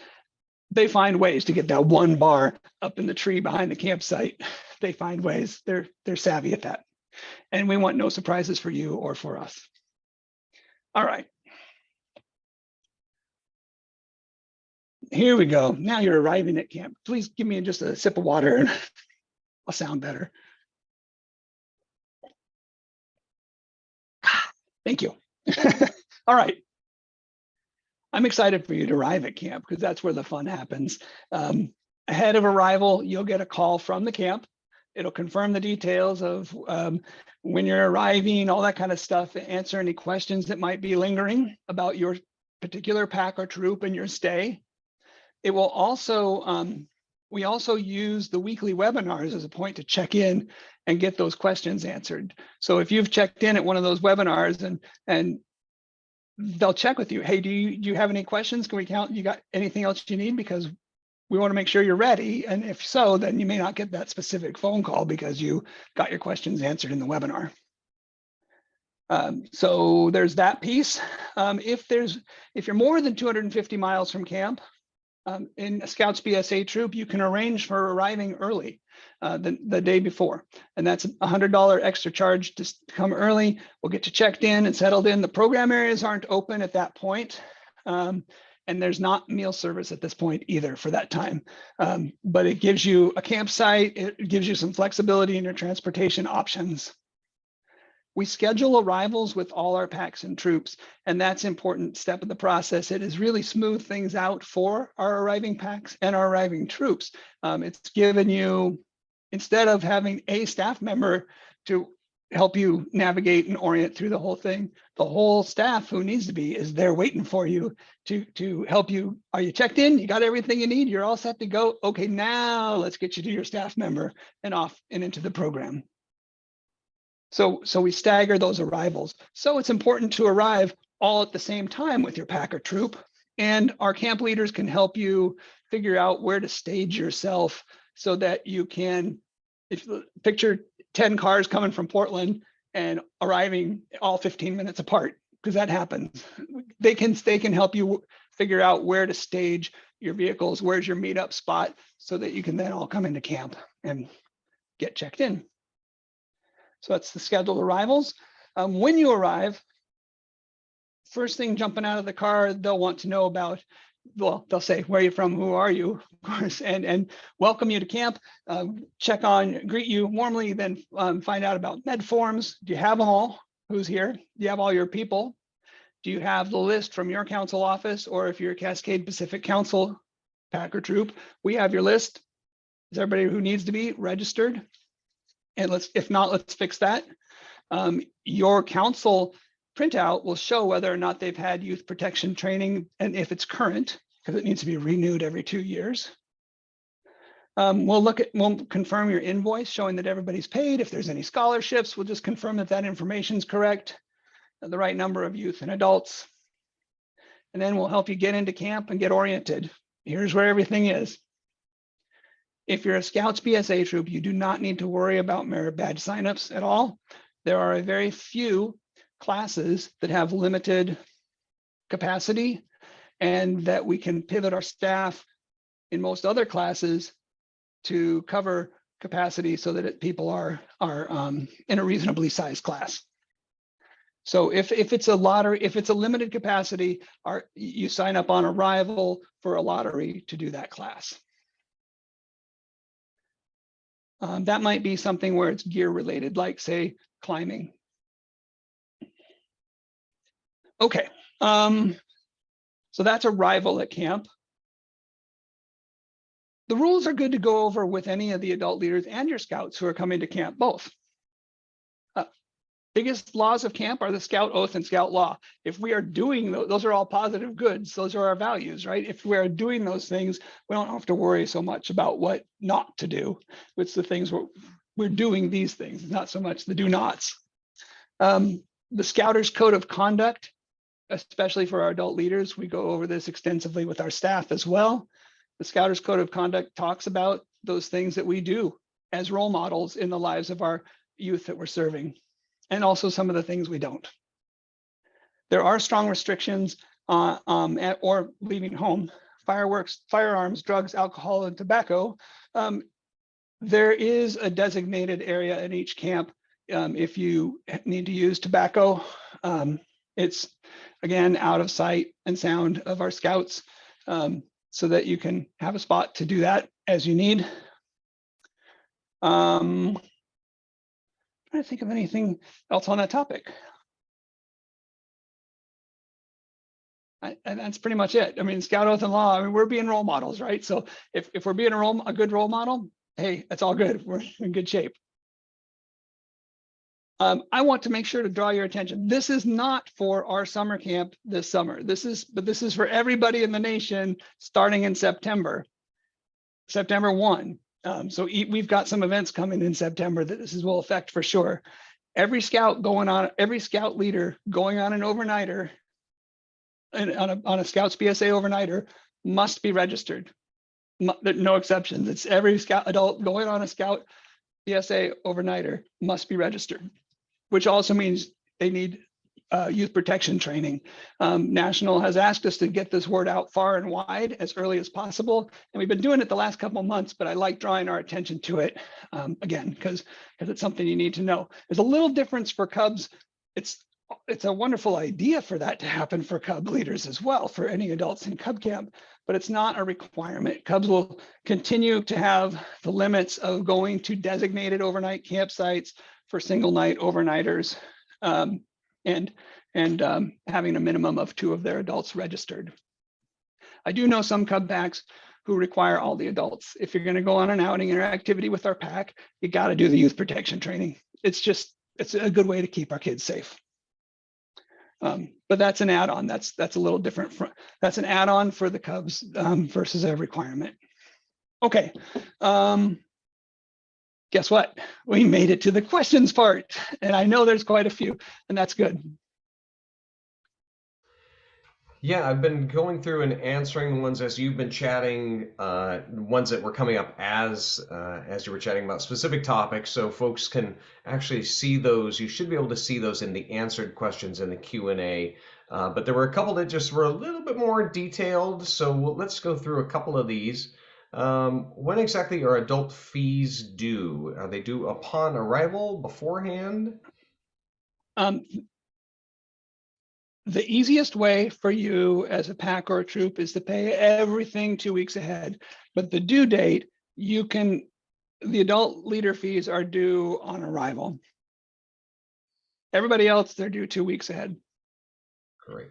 They find ways to get that one bar up in the tree behind the campsite. They find ways. They're savvy at that, and we want no surprises for you or for us. All right. Here we go. Now you're arriving at camp. Please give me just a sip of water and I'll sound better. Thank you. All right. I'm excited for you to arrive at camp because that's where the fun happens. Ahead of arrival, you'll get a call from the camp. It'll confirm the details of when you're arriving, all that kind of stuff, answer any questions that might be lingering about your particular pack or troop and your stay. It will also, we also use the weekly webinars as a point to check in and get those questions answered. So if you've checked in at one of those webinars and they'll check with you, hey, do you have any questions? Can we count? You got anything else you need? Because we want to make sure you're ready. And if so, then you may not get that specific phone call because you got your questions answered in the webinar. So there's that piece. If you're more than 250 miles from camp, in a Scouts BSA troop, you can arrange for arriving early the day before. And that's a $100 extra charge to come early. We'll get you checked in and settled in. The program areas aren't open at that point. And there's not meal service at this point either for that time. But it gives you a campsite. It gives you some flexibility in your transportation options. We schedule arrivals with all our packs and troops, and that's an important step of the process. It has really smoothed things out for our arriving packs and our arriving troops. It's given you, instead of having a staff member to help you navigate and orient through the whole thing, the whole staff who needs to be is there waiting for you to help you. Are you checked in? You got everything you need? You're all set to go? Okay, now let's get you to your staff member and off and into the program. So we stagger those arrivals. So it's important to arrive all at the same time with your pack or troop. And our camp leaders can help you figure out where to stage yourself so that you can, if picture 10 cars coming from Portland and arriving all 15 minutes apart, because that happens. They can help you figure out where to stage your vehicles, where's your meetup spot, so that you can then all come into camp and get checked in. So that's the scheduled arrivals. When you arrive, first thing jumping out of the car, they'll want to know about, well, they'll say, where are you from? Who are you? Of course, and welcome you to camp, check on, greet you warmly, then find out about med forms. Do you have them all? Who's here? Do you have all your people? Do you have the list from your council office? Or if you're a Cascade Pacific Council pack or troop, we have your list. Is everybody who needs to be registered? And if not, let's fix that. Your council printout will show whether or not they've had youth protection training and if it's current, because it needs to be renewed every 2 years. We'll confirm your invoice showing that everybody's paid. If there's any scholarships, we'll just confirm that that information is correct, the right number of youth and adults. And then we'll help you get into camp and get oriented. Here's where everything is. If you're a Scouts BSA troop, you do not need to worry about merit badge signups at all. There are a very few classes that have limited capacity and that we can pivot our staff in most other classes to cover capacity so that people are in a reasonably sized class. So if it's a lottery, if it's a limited capacity, you sign up on arrival for a lottery to do that class. That might be something where it's gear related, like say climbing. Okay, so that's arrival at camp. The rules are good to go over with any of the adult leaders and your scouts who are coming to camp, both. Biggest laws of camp are the Scout Oath and Scout Law. If we are doing those are all positive goods. Those are our values, right? If we are doing those things, we don't have to worry so much about what not to do. It's the things we're doing these things, not so much the do nots. The Scouters Code of Conduct, especially for our adult leaders, we go over this extensively with our staff as well. The Scouters Code of Conduct talks about those things that we do as role models in the lives of our youth that we're serving, and also some of the things we don't. There are strong restrictions or leaving home, fireworks, firearms, drugs, alcohol, and tobacco. There is a designated area in each camp if you need to use tobacco. It's, again, out of sight and sound of our scouts, so that you can have a spot to do that as you need. Trying to think of anything else on that topic. And that's pretty much it. I mean, Scout Oath and Law, I mean, we're being role models, right? So if we're being a good role model, hey, that's all good. We're in good shape. I want to make sure to draw your attention. This is not for our summer camp this summer. This is for everybody in the nation starting in September 1. So we've got some events coming in September that this will affect for sure. Every scout leader going on an overnighter and on a Scouts BSA overnighter must be registered. No exceptions. It's every scout adult going on a Scout BSA overnighter must be registered, which also means they need youth protection training. National has asked us to get this word out far and wide as early as possible. And we've been doing it the last couple of months, but I like drawing our attention to it again, because it's something you need to know. There's a little difference for Cubs. It's a wonderful idea for that to happen for Cub leaders as well, for any adults in Cub camp, but it's not a requirement. Cubs will continue to have the limits of going to designated overnight campsites for single night overnighters, and having a minimum of 2 of their adults registered. I do know some Cub packs who require all the adults. If you're going to go on an outing or activity with our pack, you got to do the youth protection training. It's a good way to keep our kids safe. But that's an add-on. That's a little different. That's an add-on for the Cubs versus a requirement. Okay. Guess what? We made it to the questions part, and I know there's quite a few, and that's good. Yeah, I've been going through and answering the ones as you've been chatting, ones that were coming up as you were chatting about specific topics, so folks can actually see those. You should be able to see those in the answered questions in the Q&A. But there were a couple that just were a little bit more detailed, so let's go through a couple of these. When exactly are adult fees due? Are they due upon arrival, beforehand? The easiest way for you as a pack or a troop is to pay everything 2 weeks ahead. But the due date, the adult leader fees are due on arrival. Everybody else, they're due 2 weeks ahead. Great.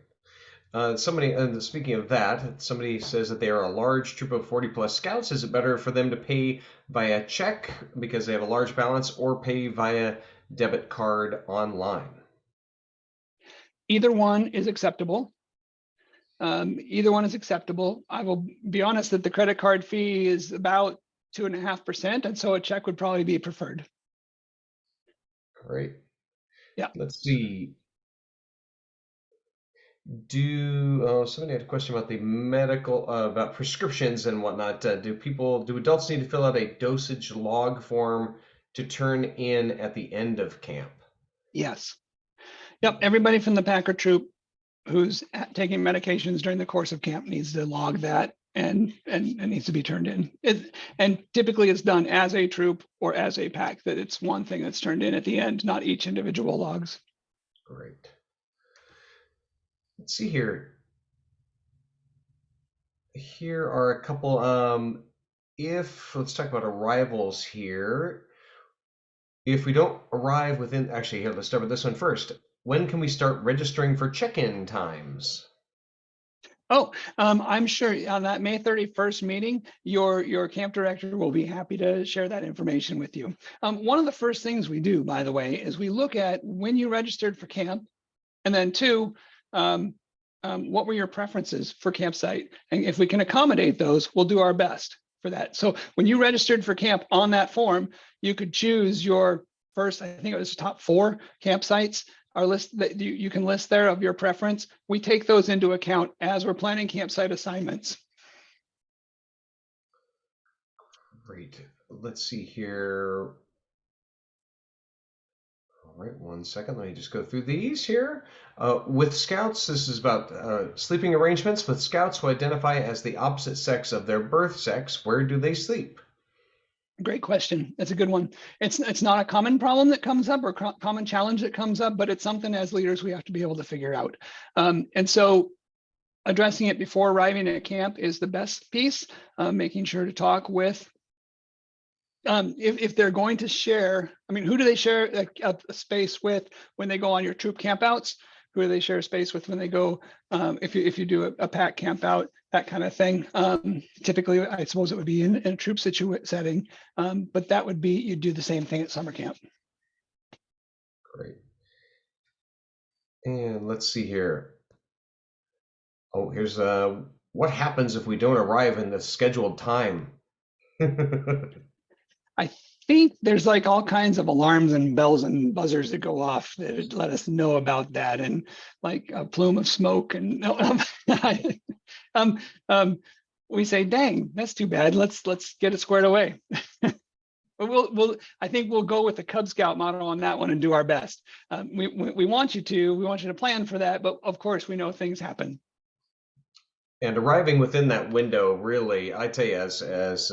Speaking of that, somebody says that they are a large troop of 40 plus scouts. Is it better for them to pay via check because they have a large balance, or pay via debit card online? Either one is acceptable. Either one is acceptable. I will be honest that the credit card fee is about 2.5%, and so a check would probably be preferred. Great. Yeah. Let's see. Somebody had a question about the medical, about prescriptions and whatnot. Do adults need to fill out a dosage log form to turn in at the end of camp? Yes. Yep. Everybody from the pack or troop who's taking medications during the course of camp needs to log that and needs to be turned in. And typically it's done as a troop or as a pack, that it's one thing that's turned in at the end, not each individual logs. Great. Let's see here. Here are a couple. Let's talk about arrivals here. If we don't arrive within, actually, here, let's start with this one first. When can we start registering for check-in times? Oh, I'm sure on that May 31st meeting, your camp director will be happy to share that information with you. One of the first things we do, by the way, is we look at when you registered for camp, and then 2, what were your preferences for campsite? And if we can accommodate those, we'll do our best for that. So when you registered for camp on that form, you could choose your first, I think it was top 4 campsites. Our list that you can list there of your preference. We take those into account as we're planning campsite assignments. Great. Let's see here. right, 1 second. Let me just go through these here. With scouts, this is about sleeping arrangements. With scouts who identify as the opposite sex of their birth sex, where do they sleep? Great question. That's a good one. It's not a common problem that comes up or common challenge that comes up, but it's something as leaders we have to be able to figure out. And so addressing it before arriving at camp is the best piece. Making sure to talk with, if they're going to share, I mean, who do they share a space with when they go on your troop campouts? Who do they share space with when they go, if you do a pack camp out, that kind of thing? Typically, I suppose it would be in a troop setting, but that would be, you'd do the same thing at summer camp. Great. And let's see here. Oh, here's what happens if we don't arrive in the scheduled time? I think there's like all kinds of alarms and bells and buzzers that go off that let us know about that, and like a plume of smoke. And we say, "Dang, that's too bad. Let's get it squared away." But I think we'll go with the Cub Scout model on that one and do our best. We want you to plan for that, but of course we know things happen. And arriving within that window, really, I tell you, as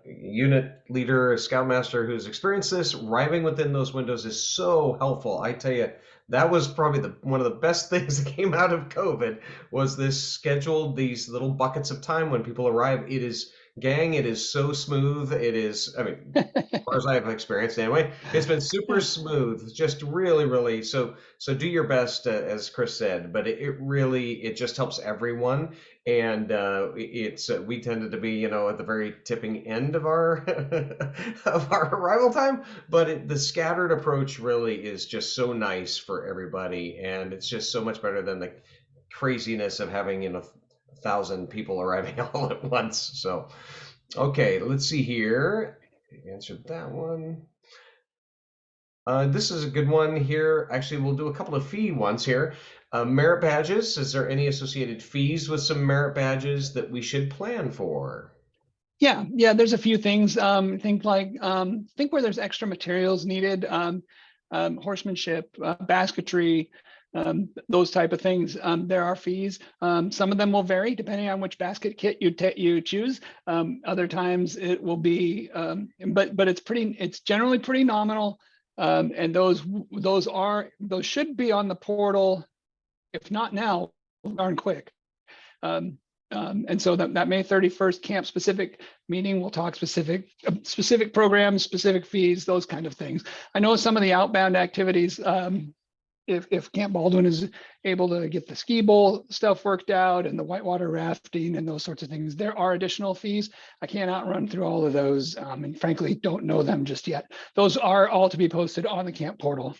unit leader, scoutmaster who's experienced this, arriving within those windows is so helpful. I tell you, that was probably one of the best things that came out of COVID was this scheduled, these little buckets of time when people arrive. It is, gang, it is so smooth. It is, I mean, as far as I have experienced anyway, it's been super smooth, just really, really. So do your best, as Chris said, but it really, it just helps everyone. And it's we tended to be, at the very tipping end of our of our arrival time, but the scattered approach really is just so nice for everybody, and it's just so much better than the craziness of having 1,000 people arriving all at once. So, okay, let's see here. You answered that one. This is a good one here. Actually, we'll do a couple of fee ones here. Merit badges. Is there any associated fees with some merit badges that we should plan for? Yeah, there's a few things. Think where there's extra materials needed, horsemanship, basketry, those type of things. There are fees. Some of them will vary depending on which basket kit you choose. Other times it will be, but it's generally pretty nominal. And those should be on the portal, if not now, darn quick. And so that May 31st camp specific meeting, we'll talk specific programs, specific fees, those kind of things. I know some of the outbound activities, if Camp Baldwin is able to get the ski bowl stuff worked out and the whitewater rafting and those sorts of things, there are additional fees. I can't outrun through all of those, and frankly, don't know them just yet. Those are all to be posted on the camp portal.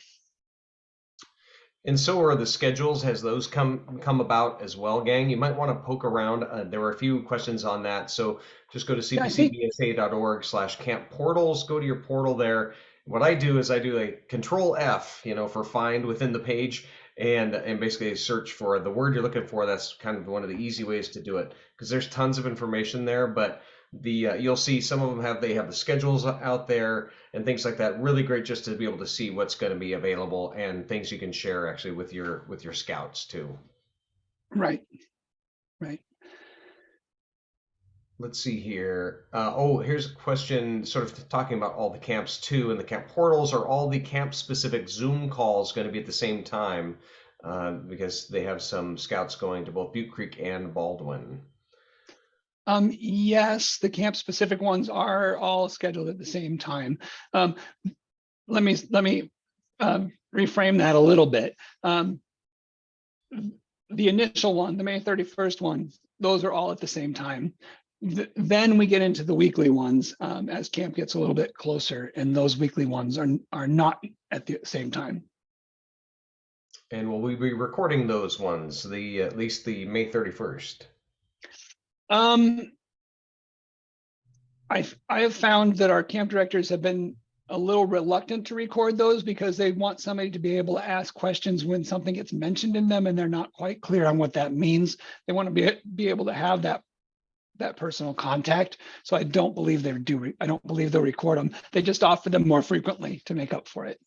And so are the schedules. Has those come about as well, gang? You might want to poke around. There were a few questions on that. So just go to cpcbsa.org/camp portals. Go to your portal there. What I do is I do a Control F, for find within the page, and basically search for the word you're looking for. That's kind of one of the easy ways to do it, because there's tons of information there. But you'll see some of them have the schedules out there and things like that. Really great just to be able to see what's going to be available and things you can share actually with your scouts too. Right. Let's see here. Here's a question sort of talking about all the camps too and the camp portals. Are all the camp specific Zoom calls going to be at the same time? Because they have some scouts going to both Butte Creek and Baldwin. Yes, the camp specific ones are all scheduled at the same time. Let me reframe that a little bit. The initial one, the May 31st one, those are all at the same time. Then we get into the weekly ones as camp gets a little bit closer, and those weekly ones are not at the same time. And will we be recording those ones, at least the May 31st? I have found that our camp directors have been a little reluctant to record those because they want somebody to be able to ask questions when something gets mentioned in them and they're not quite clear on what that means. They want to be able to have that personal contact. So I don't believe they'll record them. They just offer them more frequently to make up for it.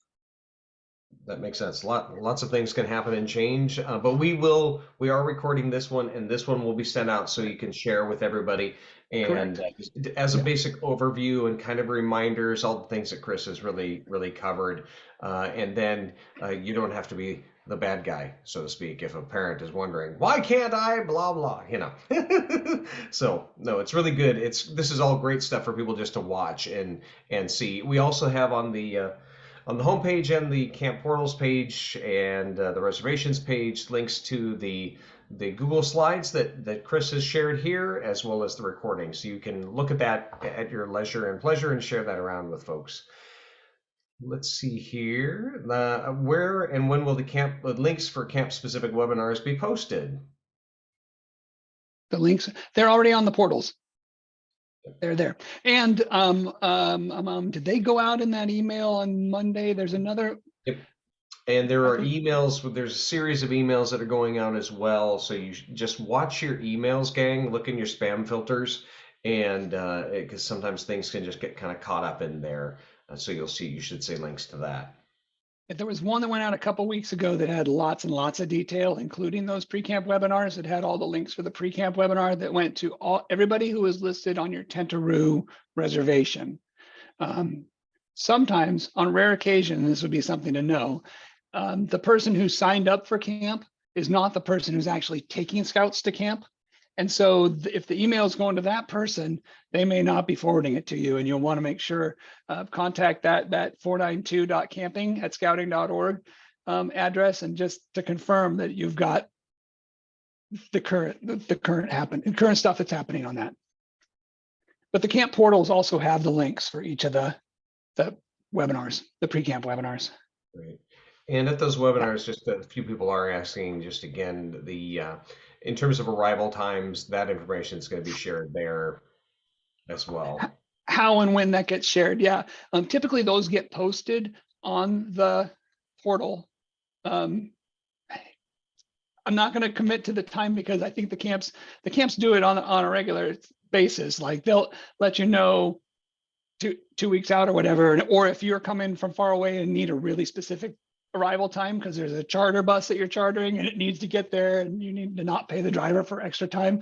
That makes sense. Lots of things can happen and change, but we are recording this one, and this one will be sent out so you can share with everybody. And Correct. just as a Yeah, basic overview and kind of reminders, all the things that Chris has really covered. And then you don't have to be the bad guy, so to speak, if a parent is wondering, why can't I, blah, blah, you know. So no, it's really good. This is all great stuff for people just to watch and see. We also have on the homepage and the camp portals page and the reservations page, links to the Google slides that Chris has shared here, as well as the recording. So you can look at that at your leisure and pleasure and share that around with folks. Let's see here. Where and when will the links for camp specific webinars be posted? the links, they're already on the portals. They're there. And did they go out in that email on Monday? There's another. Yep. And there I are think emails, there's a series of emails that are going out as well. So you just watch your emails, gang, look in your spam filters, and because sometimes things can just get kind of caught up in there. So you should see links to that. there was one that went out a couple weeks ago that had lots and lots of detail, including those pre-camp webinars. It had all the links for the pre-camp webinar that went to everybody who was listed on your Tentaroo reservation. Sometimes, on rare occasion, this would be something to know, the person who signed up for camp is not the person who's actually taking scouts to camp. And so if the email is going to that person, they may not be forwarding it to you. And you'll want to make sure, contact that 492.camping@scouting.org address, and just to confirm that you've got the current stuff that's happening on that. But the camp portals also have the links for each of the webinars, the pre-camp webinars. Right. And at those webinars, just a few people are asking, just again, in terms of arrival times, that information is going to be shared there as well. How and when that gets shared, yeah. Typically those get posted on the portal. I'm not going to commit to the time because I think the camps do it on a regular basis. Like they'll let you know 2 weeks out or whatever, or if you're coming from far away and need a really specific arrival time because there's a charter bus that you're chartering and it needs to get there and you need to not pay the driver for extra time.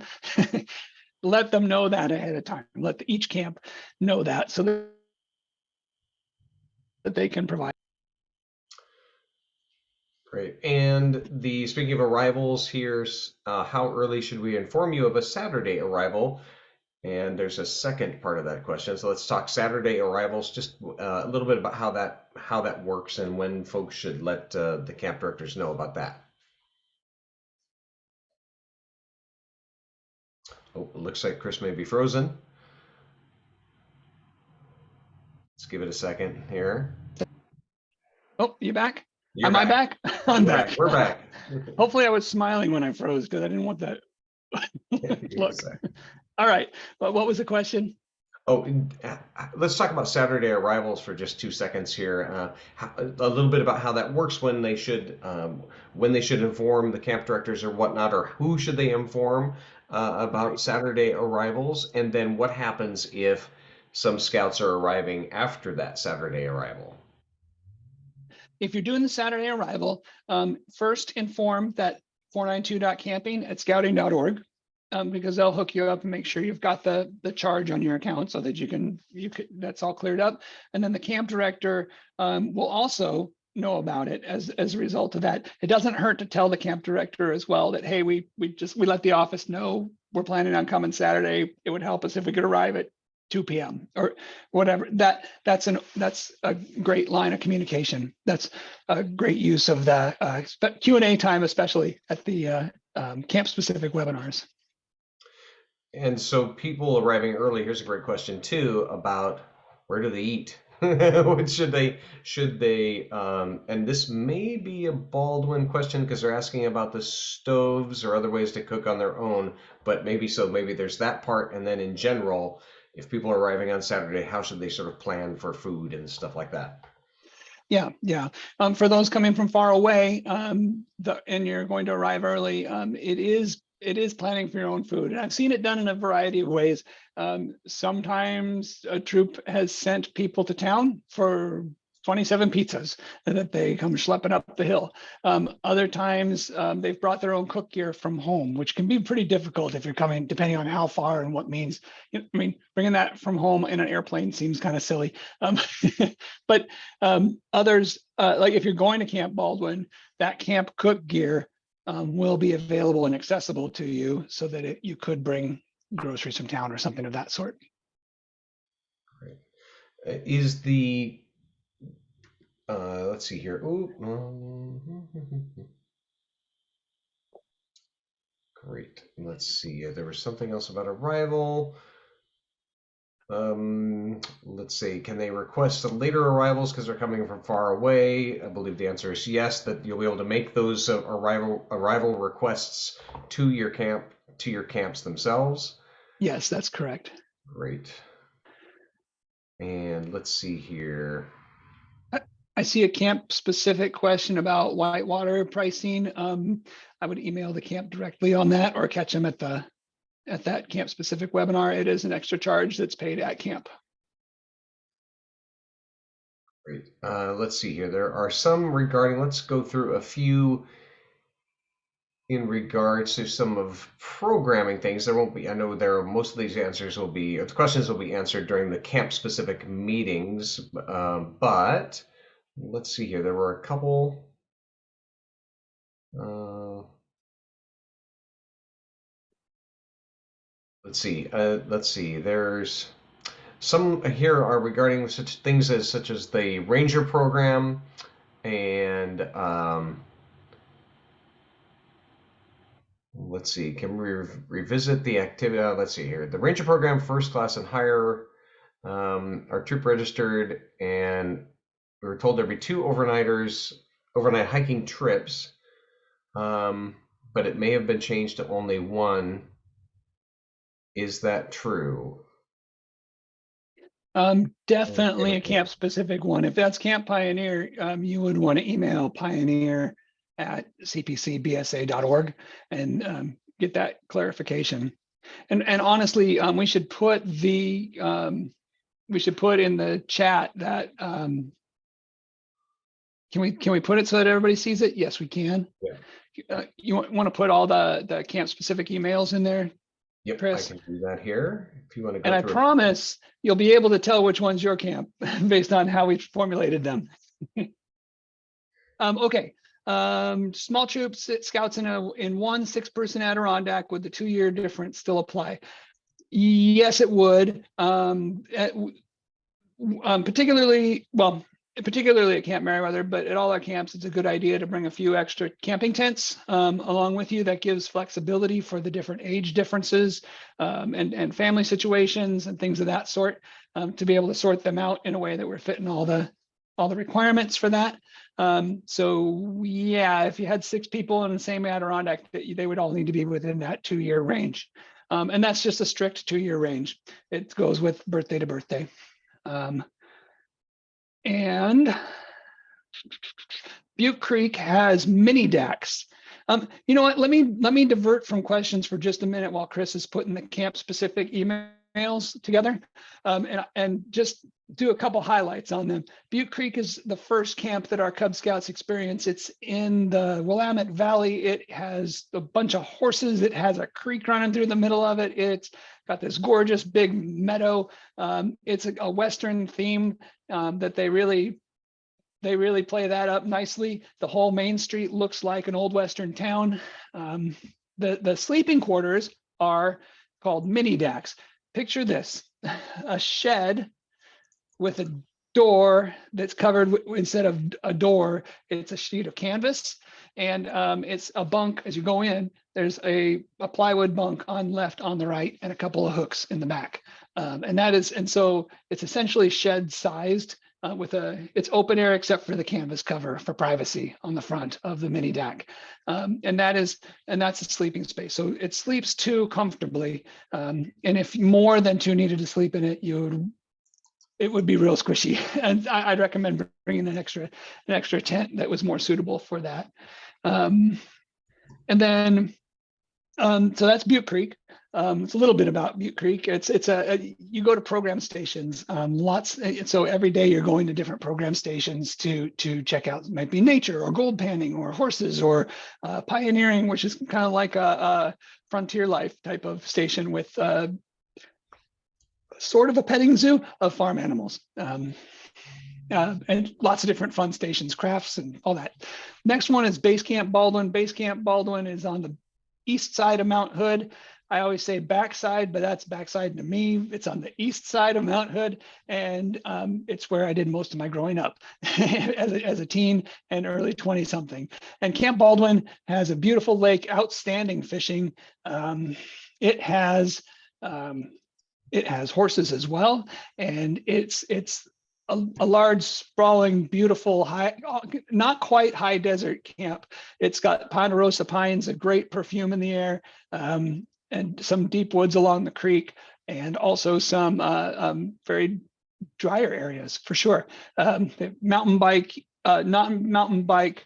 Let them know that ahead of time. Let each camp know that so that they can provide. Great. And speaking of arrivals, here's how early should we inform you of a Saturday arrival? And there's a second part of that question. So let's talk Saturday arrivals, just a little bit about how that works and when folks should let the camp directors know about that. Oh, it looks like Chris may be frozen. Let's give it a second here. Oh, you back? You're Am I back? I'm back. We're back. Hopefully I was smiling when I froze because I didn't want that look. All right. But what was the question? Oh, let's talk about Saturday arrivals for just 2 seconds here. A little bit about how that works, when they should inform the camp directors or whatnot, or who should they inform about Saturday arrivals, and then what happens if some scouts are arriving after that Saturday arrival. If you're doing the Saturday arrival, first inform that 492.camping@scouting.org. Because they'll hook you up and make sure you've got the charge on your account so that you can that's all cleared up. And then the camp director will also know about it as a result of that. It doesn't hurt to tell the camp director as well that, hey, we let the office know we're planning on coming Saturday. It would help us if we could arrive at 2 p.m. or whatever. That's a great line of communication. That's a great use of the Q&A time, especially at the camp specific webinars. And so people arriving early, here's a great question too, about where do they eat? What should they, and this may be a Baldwin question because they're asking about the stoves or other ways to cook on their own, but maybe there's that part. And then in general, if people are arriving on Saturday, how should they sort of plan for food and stuff like that? Yeah. For those coming from far away, and you're going to arrive early, it is planning for your own food. And I've seen it done in a variety of ways. Sometimes a troop has sent people to town for 27 pizzas that they come schlepping up the hill. Other times they've brought their own cook gear from home, which can be pretty difficult if you're coming, depending on how far and what means. I mean, bringing that from home in an airplane seems kind of silly. But others, like if you're going to Camp Baldwin, that camp cook gear will be available and accessible to you so that you could bring groceries from town or something of that sort. Great. Is the let's see here. Ooh, great. Let's see. There was something else about arrival. Let's see. Can they request later arrivals because they're coming from far away? I believe the answer is yes. That you'll be able to make those arrival requests to your camps themselves. Yes, that's correct. Great. And let's see here. I see a camp specific question about whitewater pricing. I would email the camp directly on that or catch them at that camp specific webinar. It is an extra charge that's paid at camp. Great. Let's see here. There are some regarding, let's go through a few in regards to some of programming things. There won't be, I know there are, most of these answers will be, the questions will be answered during the camp specific meetings, but let's see here. There were a couple. Let's see. There's some here are regarding such things as such as the Ranger program and let's see. Can we revisit the activity? Let's see here. The Ranger program, first class and higher, are troop registered, and we were told there'd be 2 overnight hiking trips, but it may have been changed to only 1. Is that true? Definitely a camp specific one. If that's Camp Pioneer, you would want to email pioneer@cpcbsa.org and get that clarification. And honestly, we should put in the chat that can we put it so that everybody sees it? Yes, we can. Yeah. You want to put all the camp specific emails in there? Yep, Chris? I can do that here if you want to go and I promise you'll be able to tell which one's your camp based on how we formulated them. Okay. Small troops, scouts in one 6-person Adirondack, would the 2-year difference still apply? Yes, it would. Particularly at Camp Merriweather, but at all our camps, it's a good idea to bring a few extra camping tents along with you. That gives flexibility for the different age differences and family situations and things of that sort, to be able to sort them out in a way that we're fitting all the requirements for that. So yeah, if you had 6 people in the same Adirondack, they would all need to be within that 2-year range. And that's just a strict 2-year range. It goes with birthday to birthday. And Butte Creek has mini DACs. You know what? Let me divert from questions for just a minute while Chris is putting the camp specific emails together, and just do a couple highlights on them. Butte Creek is the first camp that our Cub Scouts experience. It's in the Willamette Valley. It has a bunch of horses. It has a creek running through the middle of it. It's got this gorgeous big meadow. It's a Western theme that they really play that up nicely. The whole main street looks like an old Western town. The sleeping quarters are called mini DACs. Picture this, a shed with a door that's covered instead of a door, it's a sheet of canvas. And it's a bunk as you go in. There's a plywood bunk on the right, and a couple of hooks in the back. And so it's essentially shed sized it's open air except for the canvas cover for privacy on the front of the mini DAC. And that's a sleeping space. So it sleeps 2 comfortably. And if more than 2 needed to sleep in it, it would be real squishy. And I'd recommend bringing an extra tent that was more suitable for that. And then, so that's Butte Creek. It's a little bit about Butte Creek. You go to program stations, so every day you're going to different program stations to check out. It might be nature or gold panning or horses or pioneering, which is kind of like a frontier life type of station with sort of a petting zoo of farm animals. And lots of different fun stations, crafts, and all that. Next one is Base Camp Baldwin. Base Camp Baldwin is on the east side of Mount Hood. I always say backside, but that's backside to me. It's on the east side of Mount Hood, and it's where I did most of my growing up as a teen and early 20-something. And Camp Baldwin has a beautiful lake, outstanding fishing. It has horses as well, and it's a large, sprawling, beautiful, not quite high desert camp. It's got ponderosa pines, a great perfume in the air, and some deep woods along the creek, and also some very drier areas for sure. Mountain bike, not mountain bike,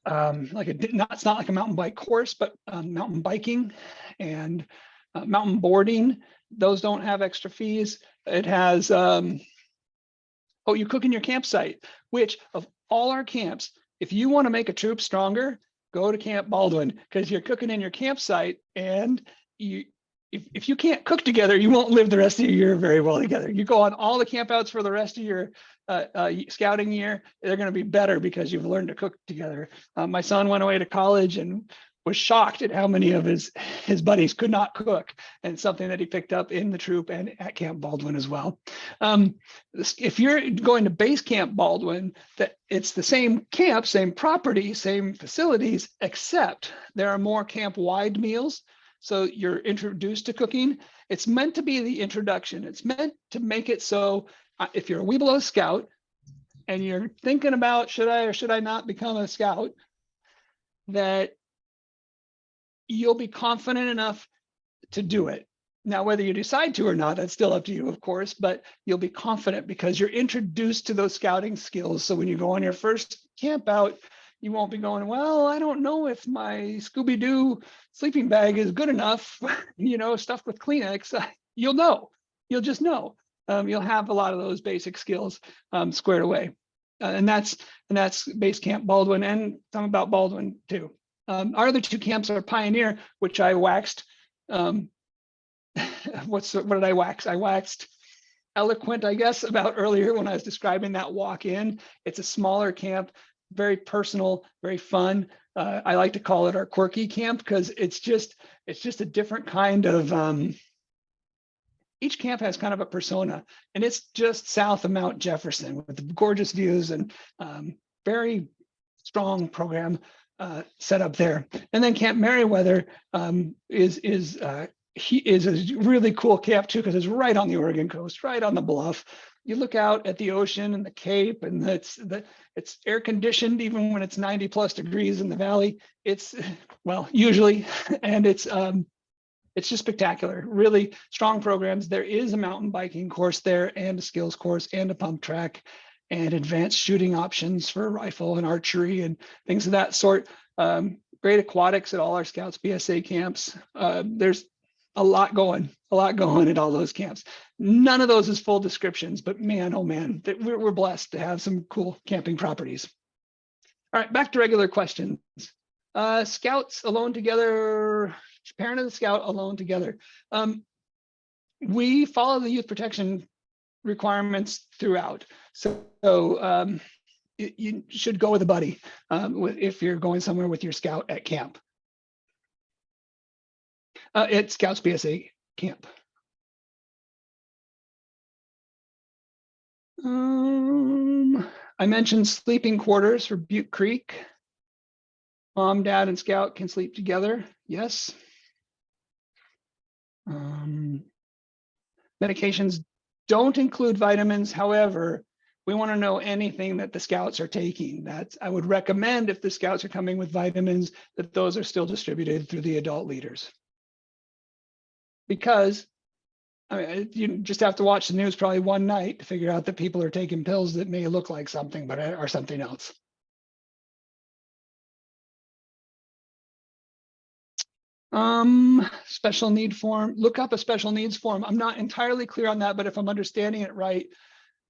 it's not like a mountain bike course, but mountain biking and mountain boarding. Those don't have extra fees. It has you cook in your campsite, which of all our camps, if you want to make a troop stronger, go to Camp Baldwin, because you're cooking in your campsite, and if you can't cook together, you won't live the rest of your year very well together. You go on all the campouts for the rest of your scouting year, they're going to be better because you've learned to cook together. My son went away to college and was shocked at how many of his buddies could not cook, and something that he picked up in the troop and at Camp Baldwin as well. If you're going to Base Camp Baldwin, that it's the same camp, same property, same facilities, except there are more camp-wide meals. So you're introduced to cooking. It's meant to be the introduction. It's meant to make it so if you're a Webelos scout and you're thinking about should I or should I not become a scout, that you'll be confident enough to do it. Now, whether you decide to or not, that's still up to you, of course, but you'll be confident because you're introduced to those scouting skills. So when you go on your first camp out, you won't be going, well, I don't know if my Scooby-Doo sleeping bag is good enough, stuffed with Kleenex. You'll know. You'll just know. You'll have a lot of those basic skills squared away. And that's Base Camp Baldwin, and some about Baldwin too. Our other two camps are Pioneer, which I waxed. What did I wax? I waxed eloquent, I guess, about earlier when I was describing that walk in. It's a smaller camp, very personal, very fun. I like to call it our quirky camp because it's just a different kind of. Each camp has kind of a persona, and it's just south of Mount Jefferson with the gorgeous views and very strong program set up there. And then Camp Merriweather is a really cool camp too, because it's right on the Oregon coast, right on the bluff. You look out at the ocean and the Cape, and it's air conditioned even when it's 90+ degrees in the valley. It's usually, and it's just spectacular. Really strong programs. There is a mountain biking course there, and a skills course, and a pump track, and advanced shooting options for rifle and archery and things of that sort. Great aquatics at all our Scouts BSA camps. There's a lot going at all those camps. None of those is full descriptions, but man, oh man, we're blessed to have some cool camping properties. All right, back to regular questions. Scouts alone together, parent of the scout alone together. We follow the youth protection requirements throughout. So you should go with a buddy if you're going somewhere with your scout at camp. At Scouts BSA camp. I mentioned sleeping quarters for Butte Creek. Mom, dad, and scout can sleep together. Yes. Medications don't include vitamins. However, we want to know anything that the scouts are taking. I would recommend, if the scouts are coming with vitamins, that those are still distributed through the adult leaders. Because you just have to watch the news probably one night to figure out that people are taking pills that may look like something but are something else. Special need form, look up a special needs form. I'm not entirely clear on that, but if I'm understanding it right,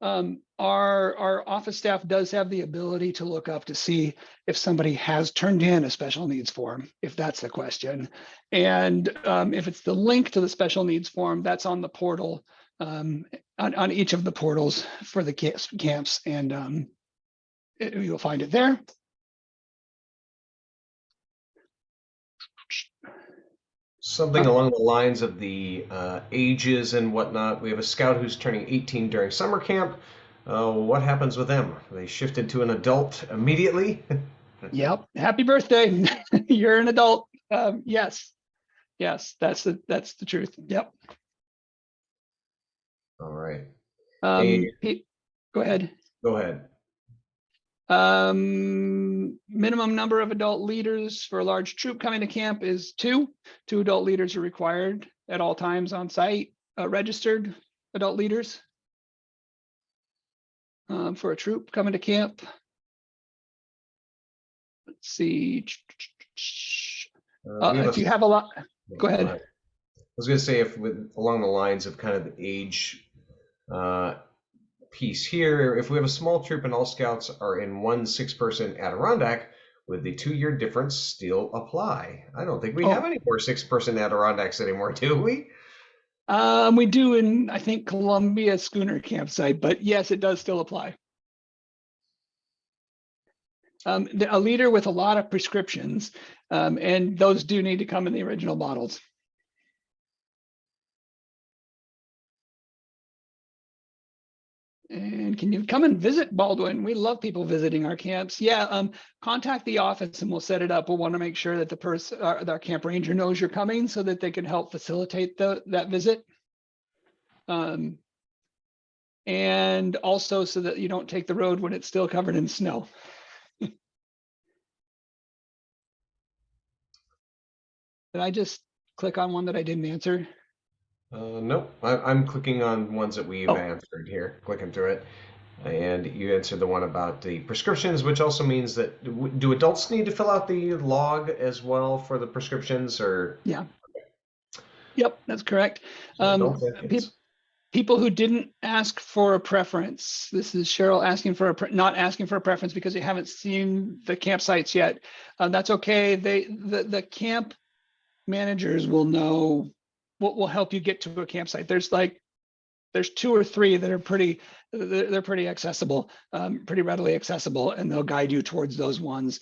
our office staff does have the ability to look up to see if somebody has turned in a special needs form, if that's the question. And if it's the link to the special needs form, that's on the portal, on each of the portals for the camps, and you'll find it there. Something along the lines of the ages and whatnot. We have a scout who's turning 18 during summer camp. What happens with them? They shift into an adult immediately? Yep. Happy birthday. You're an adult. Yes. Yes, that's the truth. Yep. All right. Go ahead. Go ahead. Minimum number of adult leaders for a large troop coming to camp is 2. 2 adult leaders are required at all times on site, registered adult leaders for a troop coming to camp. Let's see. If you have a lot, go ahead. I was going to say, if along the lines of kind of the age piece here, if we have a small troop and all scouts are in one 6-person Adirondack, would the 2-year difference still apply? I don't think we have any more 6-person Adirondacks anymore, do we? We do in, I think, Columbia Schooner campsite, but yes, it does still apply. A leader with a lot of prescriptions, and those do need to come in the original models. And can you come and visit Baldwin? We love people visiting our camps. Yeah, contact the office and we'll set it up. We'll want to make sure that the person, our camp ranger, knows you're coming so that they can help facilitate that visit. And also so that you don't take the road when it's still covered in snow. Did I just click on one that I didn't answer? Nope, I'm clicking on ones that we've answered here, clicking through it. And you answered the one about the prescriptions, which also means that, do adults need to fill out the log as well for the prescriptions, or? Yeah. Okay. Yep, that's correct. So people who didn't ask for a preference. This is Cheryl asking for not asking for a preference because they haven't seen the campsites yet. That's okay. The camp managers will know what will help you get to a campsite. There's 2 or 3 that are pretty accessible, pretty readily accessible, and they'll guide you towards those ones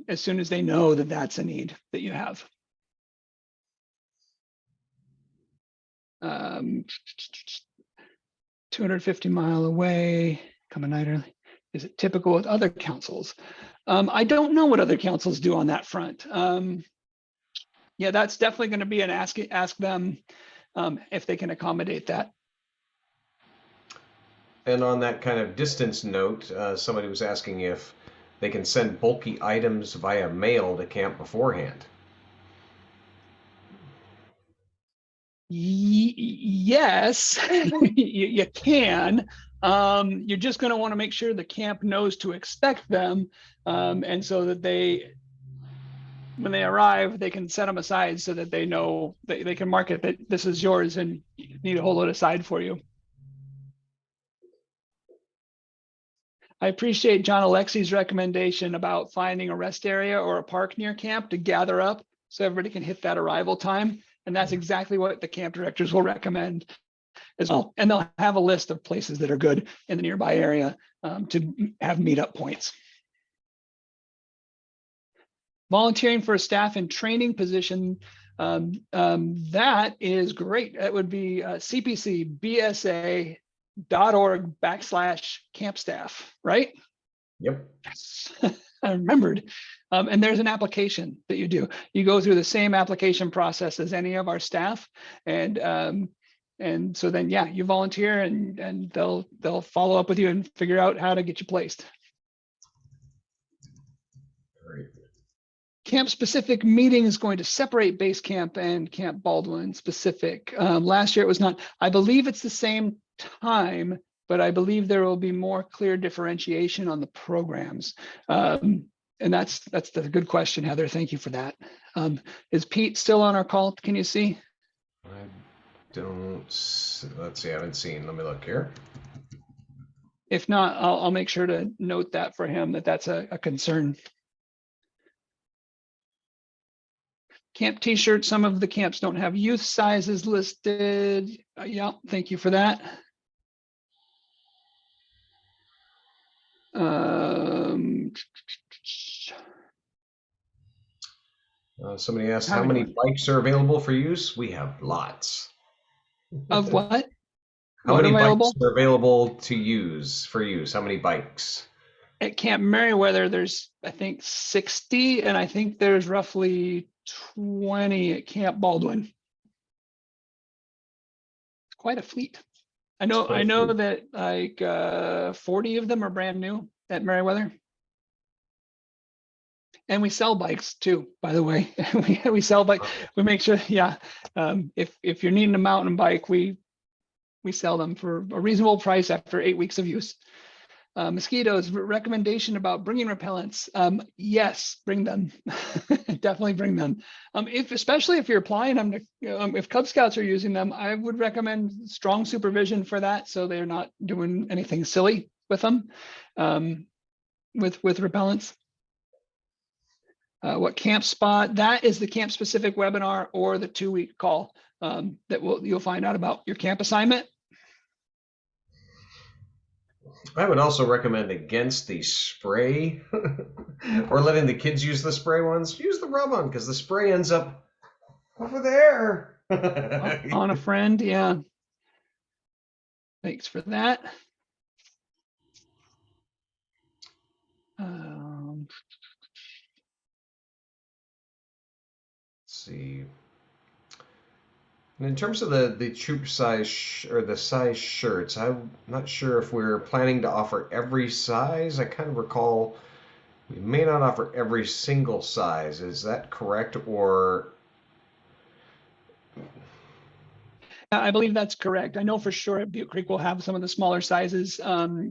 as soon as they know that that's a need that you have. 250-mile away, come a night early. Is it typical with other councils? I don't know what other councils do on that front. Yeah, that's definitely going to be an ask them if they can accommodate that. And on that kind of distance note, somebody was asking if they can send bulky items via mail to camp beforehand. Yes, you can. You're just going to want to make sure the camp knows to expect them, and so that when they arrive, they can set them aside so that they know that they can mark it that this is yours and you need to hold it aside for you. I appreciate John Alexi's recommendation about finding a rest area or a park near camp to gather up so everybody can hit that arrival time. And that's exactly what the camp directors will recommend as well. And they'll have a list of places that are good in the nearby area to have meetup points. Volunteering for a staff and training position, that is great. That would be cpcbsa.org/camp staff, right? Yep. Yes. I remembered. And there's an application that you do. You go through the same application process as any of our staff. And so then, yeah, you volunteer and they'll follow up with you and figure out how to get you placed. Great. Camp specific meeting is going to separate base camp and Camp Baldwin specific. Last year it was not. I believe it's the same time, but I believe there will be more clear differentiation on the programs. And that's the good question, Heather. Thank you for that. Is Pete still on our call? Can you see? I don't, let's see, I haven't seen, let me look here. If not, I'll make sure to note that for him, that's a concern. Camp t-shirts, some of the camps don't have youth sizes listed. Yeah, thank you for that. Somebody asked how many bikes are available for use. We have lots. Of what? How many bikes are available to use for use? How many bikes? At Camp Merriweather, there's, I think, 60, and I think there's roughly 20 at Camp Baldwin. It's quite a fleet. I know that like 40 of them are brand new at Merriweather. And we sell bikes too, by the way. we sell bikes. We make sure, yeah. If you're needing a mountain bike, we sell them for a reasonable price after 8 weeks of use. Mosquitoes, recommendation about bringing repellents. Yes, bring them. Definitely bring them. Especially if you're applying them to, if Cub Scouts are using them, I would recommend strong supervision for that, so they're not doing anything silly with them, with repellents. What camp spot? That is the camp specific webinar or the 2-week call that you'll find out about your camp assignment. I would also recommend against the spray or letting the kids use the spray ones. Use the rub on, because the spray ends up over there. On a friend, yeah. Thanks for that. Let's see. And in terms of the troop size or the size shirts, I'm not sure if we're planning to offer every size. I kind of recall we may not offer every single size. Is that correct? Or I believe that's correct. I know for sure at Butte Creek we'll have some of the smaller sizes.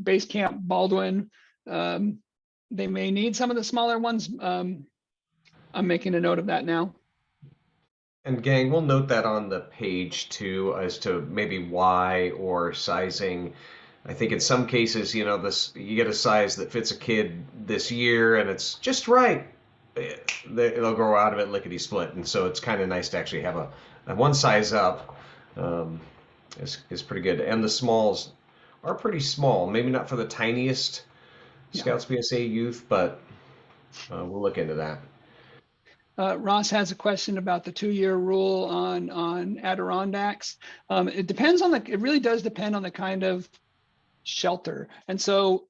Base Camp Baldwin, they may need some of the smaller ones. I'm making a note of that now. And gang, we'll note that on the page too, as to maybe why or sizing. I think in some cases, you get a size that fits a kid this year and it's just right. They'll grow out of it lickety split, and so it's kind of nice to actually have a one size up. Is pretty good, and the smalls are pretty small. Maybe not for the tiniest Scouts BSA youth, but we'll look into that. Ross has a question about the 2-year rule on Adirondacks. It really does depend on the kind of shelter. And so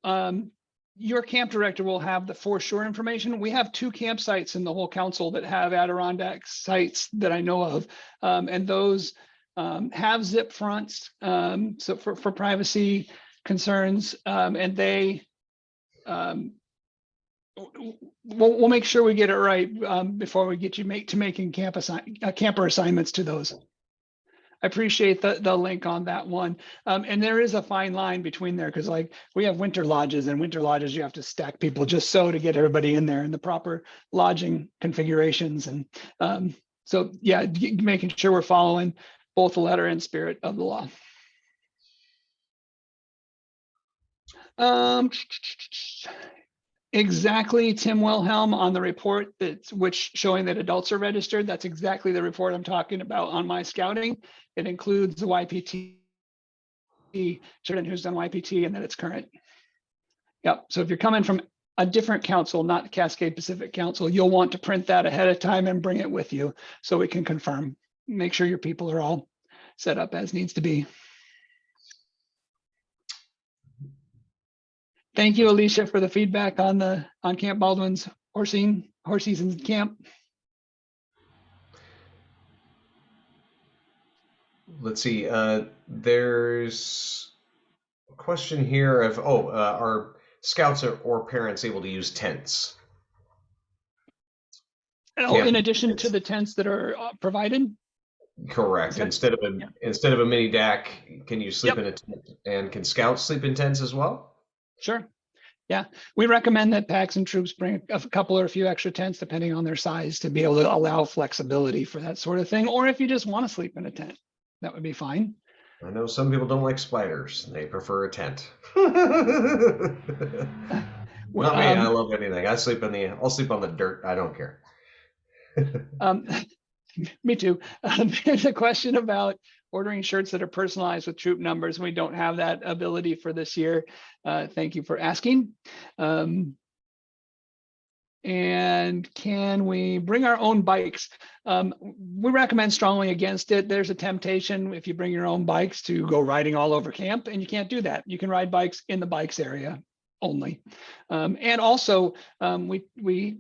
your camp director will have the for sure information. We have 2 campsites in the whole council that have Adirondack sites that I know of. And those have zip fronts, so for privacy concerns, and they, we'll make sure we get it right before we get you making camper assignments to those. I appreciate the link on that one. And there is a fine line between there, because like we have winter lodges, and winter lodges you have to stack people just so to get everybody in there in the proper lodging configurations. And so yeah, making sure we're following both the letter and spirit of the law. Exactly, Tim Wilhelm, on the report which showing that adults are registered. That's exactly the report I'm talking about on my scouting. It includes the YPT, children who's done YPT, and that it's current. Yep. So if you're coming from a different council, not the Cascade Pacific Council, you'll want to print that ahead of time and bring it with you so we can confirm. Make sure your people are all set up as needs to be. Thank you, Alicia, for the feedback on Camp Baldwin's horse season camp. Let's see. There's a question here of are scouts or parents able to use tents? Oh, in addition to the tents that are provided? Correct. Instead of a mini DAC, can you sleep in a tent? And can scouts sleep in tents as well? Sure. Yeah, we recommend that packs and troops bring a couple or a few extra tents, depending on their size, to be able to allow flexibility for that sort of thing. Or if you just want to sleep in a tent, that would be fine. I know some people don't like spiders. They prefer a tent. Not me. I love anything. I'll sleep on the dirt. I don't care. Me too. There's a question about ordering shirts that are personalized with troop numbers. We don't have that ability for this year. Thank you for asking. And can we bring our own bikes? We recommend strongly against it. There's a temptation if you bring your own bikes to go riding all over camp, and you can't do that. You can ride bikes in the bikes area only. And also, we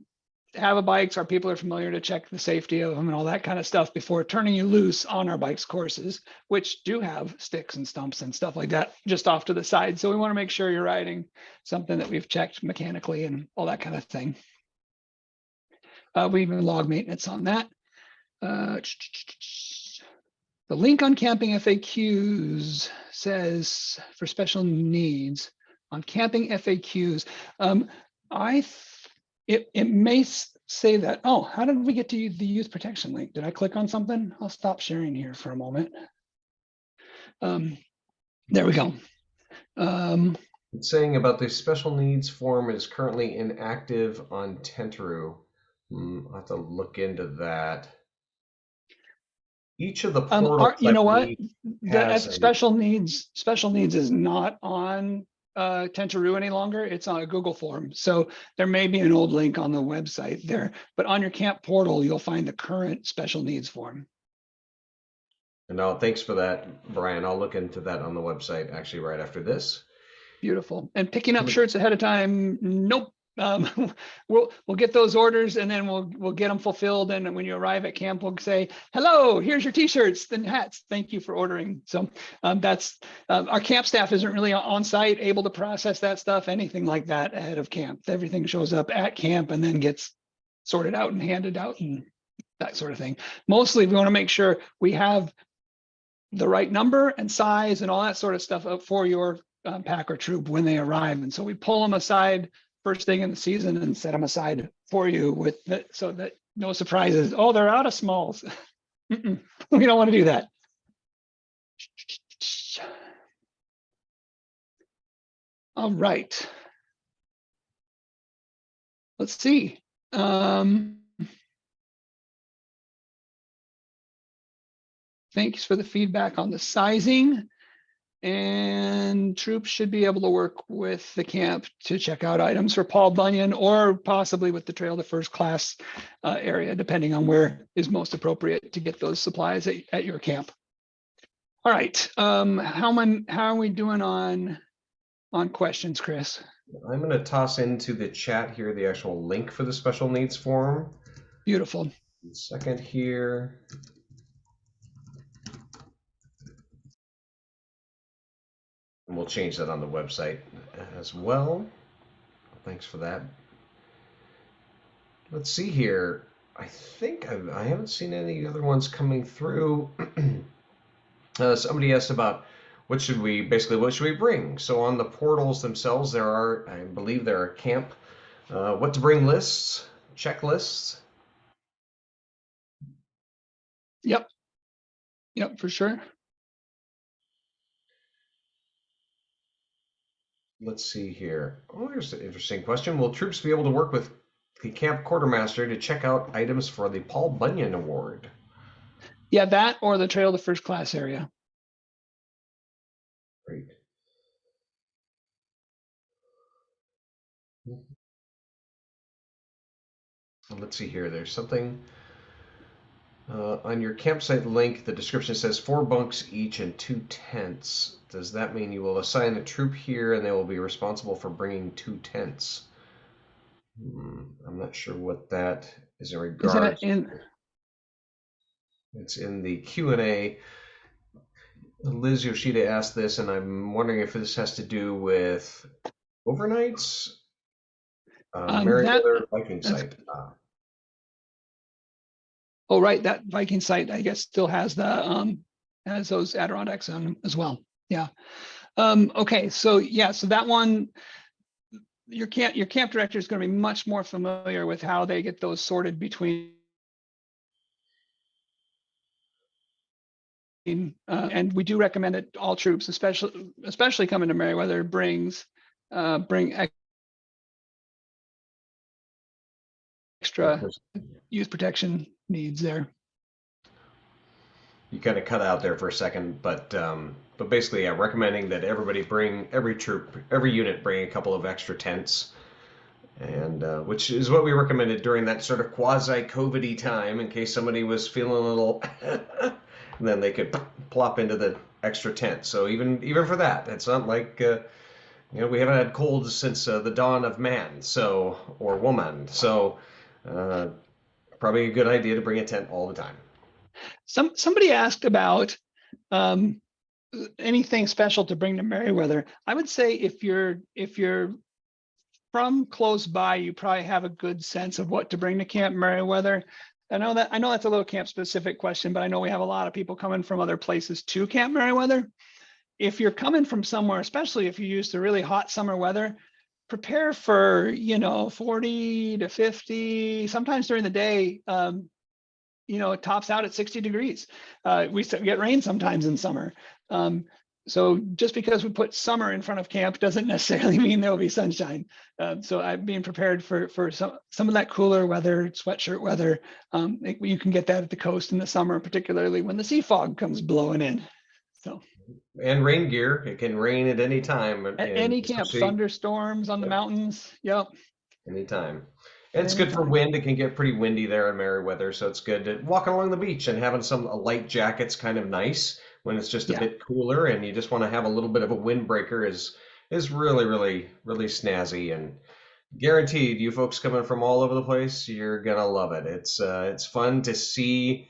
have a bikes, our people are familiar to check the safety of them and all that kind of stuff before turning you loose on our bikes courses, which do have sticks and stumps and stuff like that just off to the side. So we want to make sure you're riding something that we've checked mechanically and all that kind of thing. We even log maintenance on that. The link on camping FAQs says for special needs on camping FAQs. It may say that. Oh, how did we get to the youth protection link? Did I click on something? I'll stop sharing here for a moment. There we go. It's saying about the special needs form is currently inactive on Tentaroo. I'll have to look into that. Each of the portals, you know what? The special needs is not on Tentaroo any longer. It's on a Google form. So there may be an old link on the website there, but on your camp portal, you'll find the current special needs form. No, thanks for that, Brian. I'll look into that on the website actually right after this. Beautiful. And picking up shirts ahead of time, nope. We'll get those orders and then we'll get them fulfilled. And when you arrive at camp, we'll say, hello, here's your t-shirts and hats. Thank you for ordering. So that's our camp staff isn't really on site able to process that stuff, anything like that ahead of camp. Everything shows up at camp and then gets sorted out and handed out and that sort of thing. Mostly we want to make sure we have the right number and size and all that sort of stuff up for your pack or troop when they arrive. And so we pull them aside first thing in the season and set them aside for you with that, so that no surprises. Oh, they're out of smalls. We don't want to do that. All right. Let's see. Thanks for the feedback on the sizing. And troops should be able to work with the camp to check out items for Paul Bunyan or possibly with the Trail to First Class area, depending on where is most appropriate to get those supplies at your camp. All right, how are we doing on questions, Chris? I'm going to toss into the chat here the actual link for the special needs form. Beautiful. Second here. And we'll change that on the website as well. Thanks for that. Let's see here. I think I haven't seen any other ones coming through. Somebody asked about what should we bring? So on the portals themselves, I believe there are camp what to bring lists, checklists. Yep, for sure. Let's see here. Oh, here's an interesting question. Will troops be able to work with the camp quartermaster to check out items for the Paul Bunyan Award? Yeah, that or the Trail to First Class area. Great. Let's see here. There's something on your campsite link. The description says 4 bunks each and 2 tents. Does that mean you will assign a troop here and they will be responsible for bringing 2 tents? I'm not sure what that is in regards. It's in the Q&A. Liz Yoshida asked this, and I'm wondering if this has to do with overnights. Meriwether Viking site. Oh, right. That Viking site, I guess, still has the has those Adirondacks on them as well. Yeah. Okay. So yeah. So that one, your camp director is going to be much more familiar with how they get those sorted between. And we do recommend that all troops, especially coming to Meriwether, bring extra youth protection needs there. You kind of cut out there for a second, but basically, yeah, recommending that every unit bring a couple of extra tents, and which is what we recommended during that sort of quasi-COVID-y time, in case somebody was feeling a little, and then they could plop into the extra tent. So even for that, it's not like we haven't had colds since the dawn of man, or woman. So probably a good idea to bring a tent all the time. Somebody asked about anything special to bring to Meriwether. I would say if you're from close by, you probably have a good sense of what to bring to Camp Meriwether. I know that's a little camp specific question, but I know we have a lot of people coming from other places to Camp Meriwether. If you're coming from somewhere, especially if you're used to really hot summer weather, prepare for 40 to 50. Sometimes during the day, it tops out at 60 degrees. We get rain sometimes in summer. So just because we put summer in front of camp doesn't necessarily mean there will be sunshine. So I'm being prepared for some of that cooler weather, sweatshirt weather. You can get that at the coast in the summer, particularly when the sea fog comes blowing in. So. And rain gear. It can rain at any time. At any camp, thunderstorms on the mountains. Yep. Anytime. And it's good for wind. It can get pretty windy there in Meriwether, so it's good. Walking along the beach and having some light jackets kind of nice when it's just a bit cooler and you just want to have a little bit of a windbreaker is really, really, really snazzy, and guaranteed you folks coming from all over the place, you're gonna love it. It's fun to see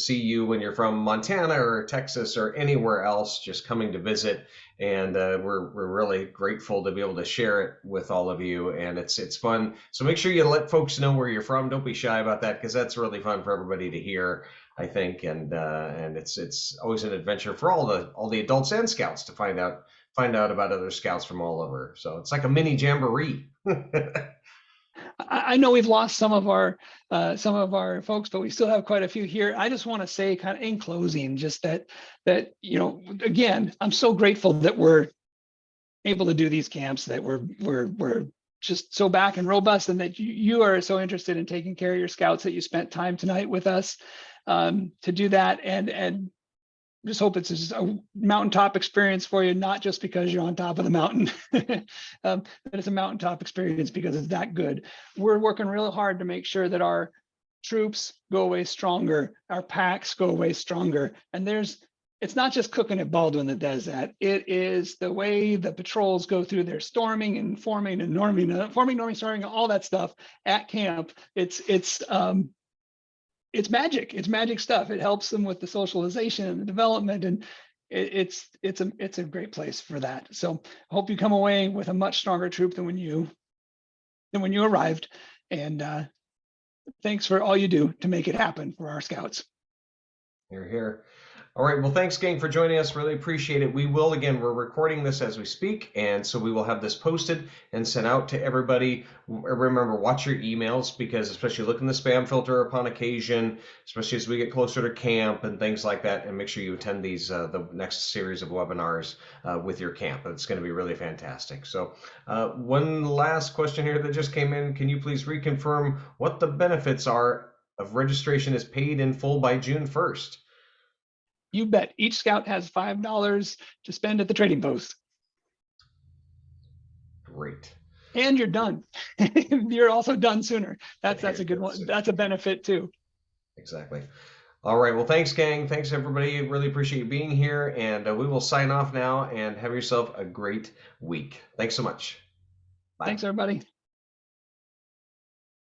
you when you're from Montana or Texas or anywhere else just coming to visit, and we're really grateful to be able to share it with all of you, and it's fun. So make sure you let folks know where you're from. Don't be shy about that, because that's really fun for everybody to hear, I think, and it's always an adventure for all the adults and scouts to find out about other scouts from all over. So it's like a mini jamboree. I know we've lost some of our folks, but we still have quite a few here. I just want to say, kind of in closing, just that again, I'm so grateful that we're able to do these camps, that we're just so back and robust, and that you are so interested in taking care of your scouts that you spent time tonight with us to do that, and just hope it's just a mountaintop experience for you, not just because you're on top of the mountain, but it's a mountaintop experience because it's that good. We're working real hard to make sure that our troops go away stronger, our packs go away stronger. And it's not just cooking at Baldwin that does that. It is the way the patrols go through their storming and forming and norming, storming, all that stuff at camp. It's magic. It's magic stuff. It helps them with the socialization and the development, and it's a great place for that. So I hope you come away with a much stronger troop than when you arrived. And thanks for all you do to make it happen for our scouts. You're here. All right. Well, thanks, gang, for joining us. Really appreciate it. We're recording this as we speak, and so we will have this posted and sent out to everybody. Remember, watch your emails, because especially look in the spam filter upon occasion, especially as we get closer to camp and things like that. And make sure you attend these the next series of webinars with your camp. It's going to be really fantastic. So one last question here that just came in. Can you please reconfirm what the benefits are of registration is paid in full by June 1st? You bet. Each scout has $5 to spend at the trading post. Great. And you're done. You're also done sooner. That's a good one. That's a benefit too. Exactly. All right. Well, thanks, gang. Thanks, everybody. Really appreciate you being here. And we will sign off now, and have yourself a great week. Thanks so much. Bye. Thanks, everybody.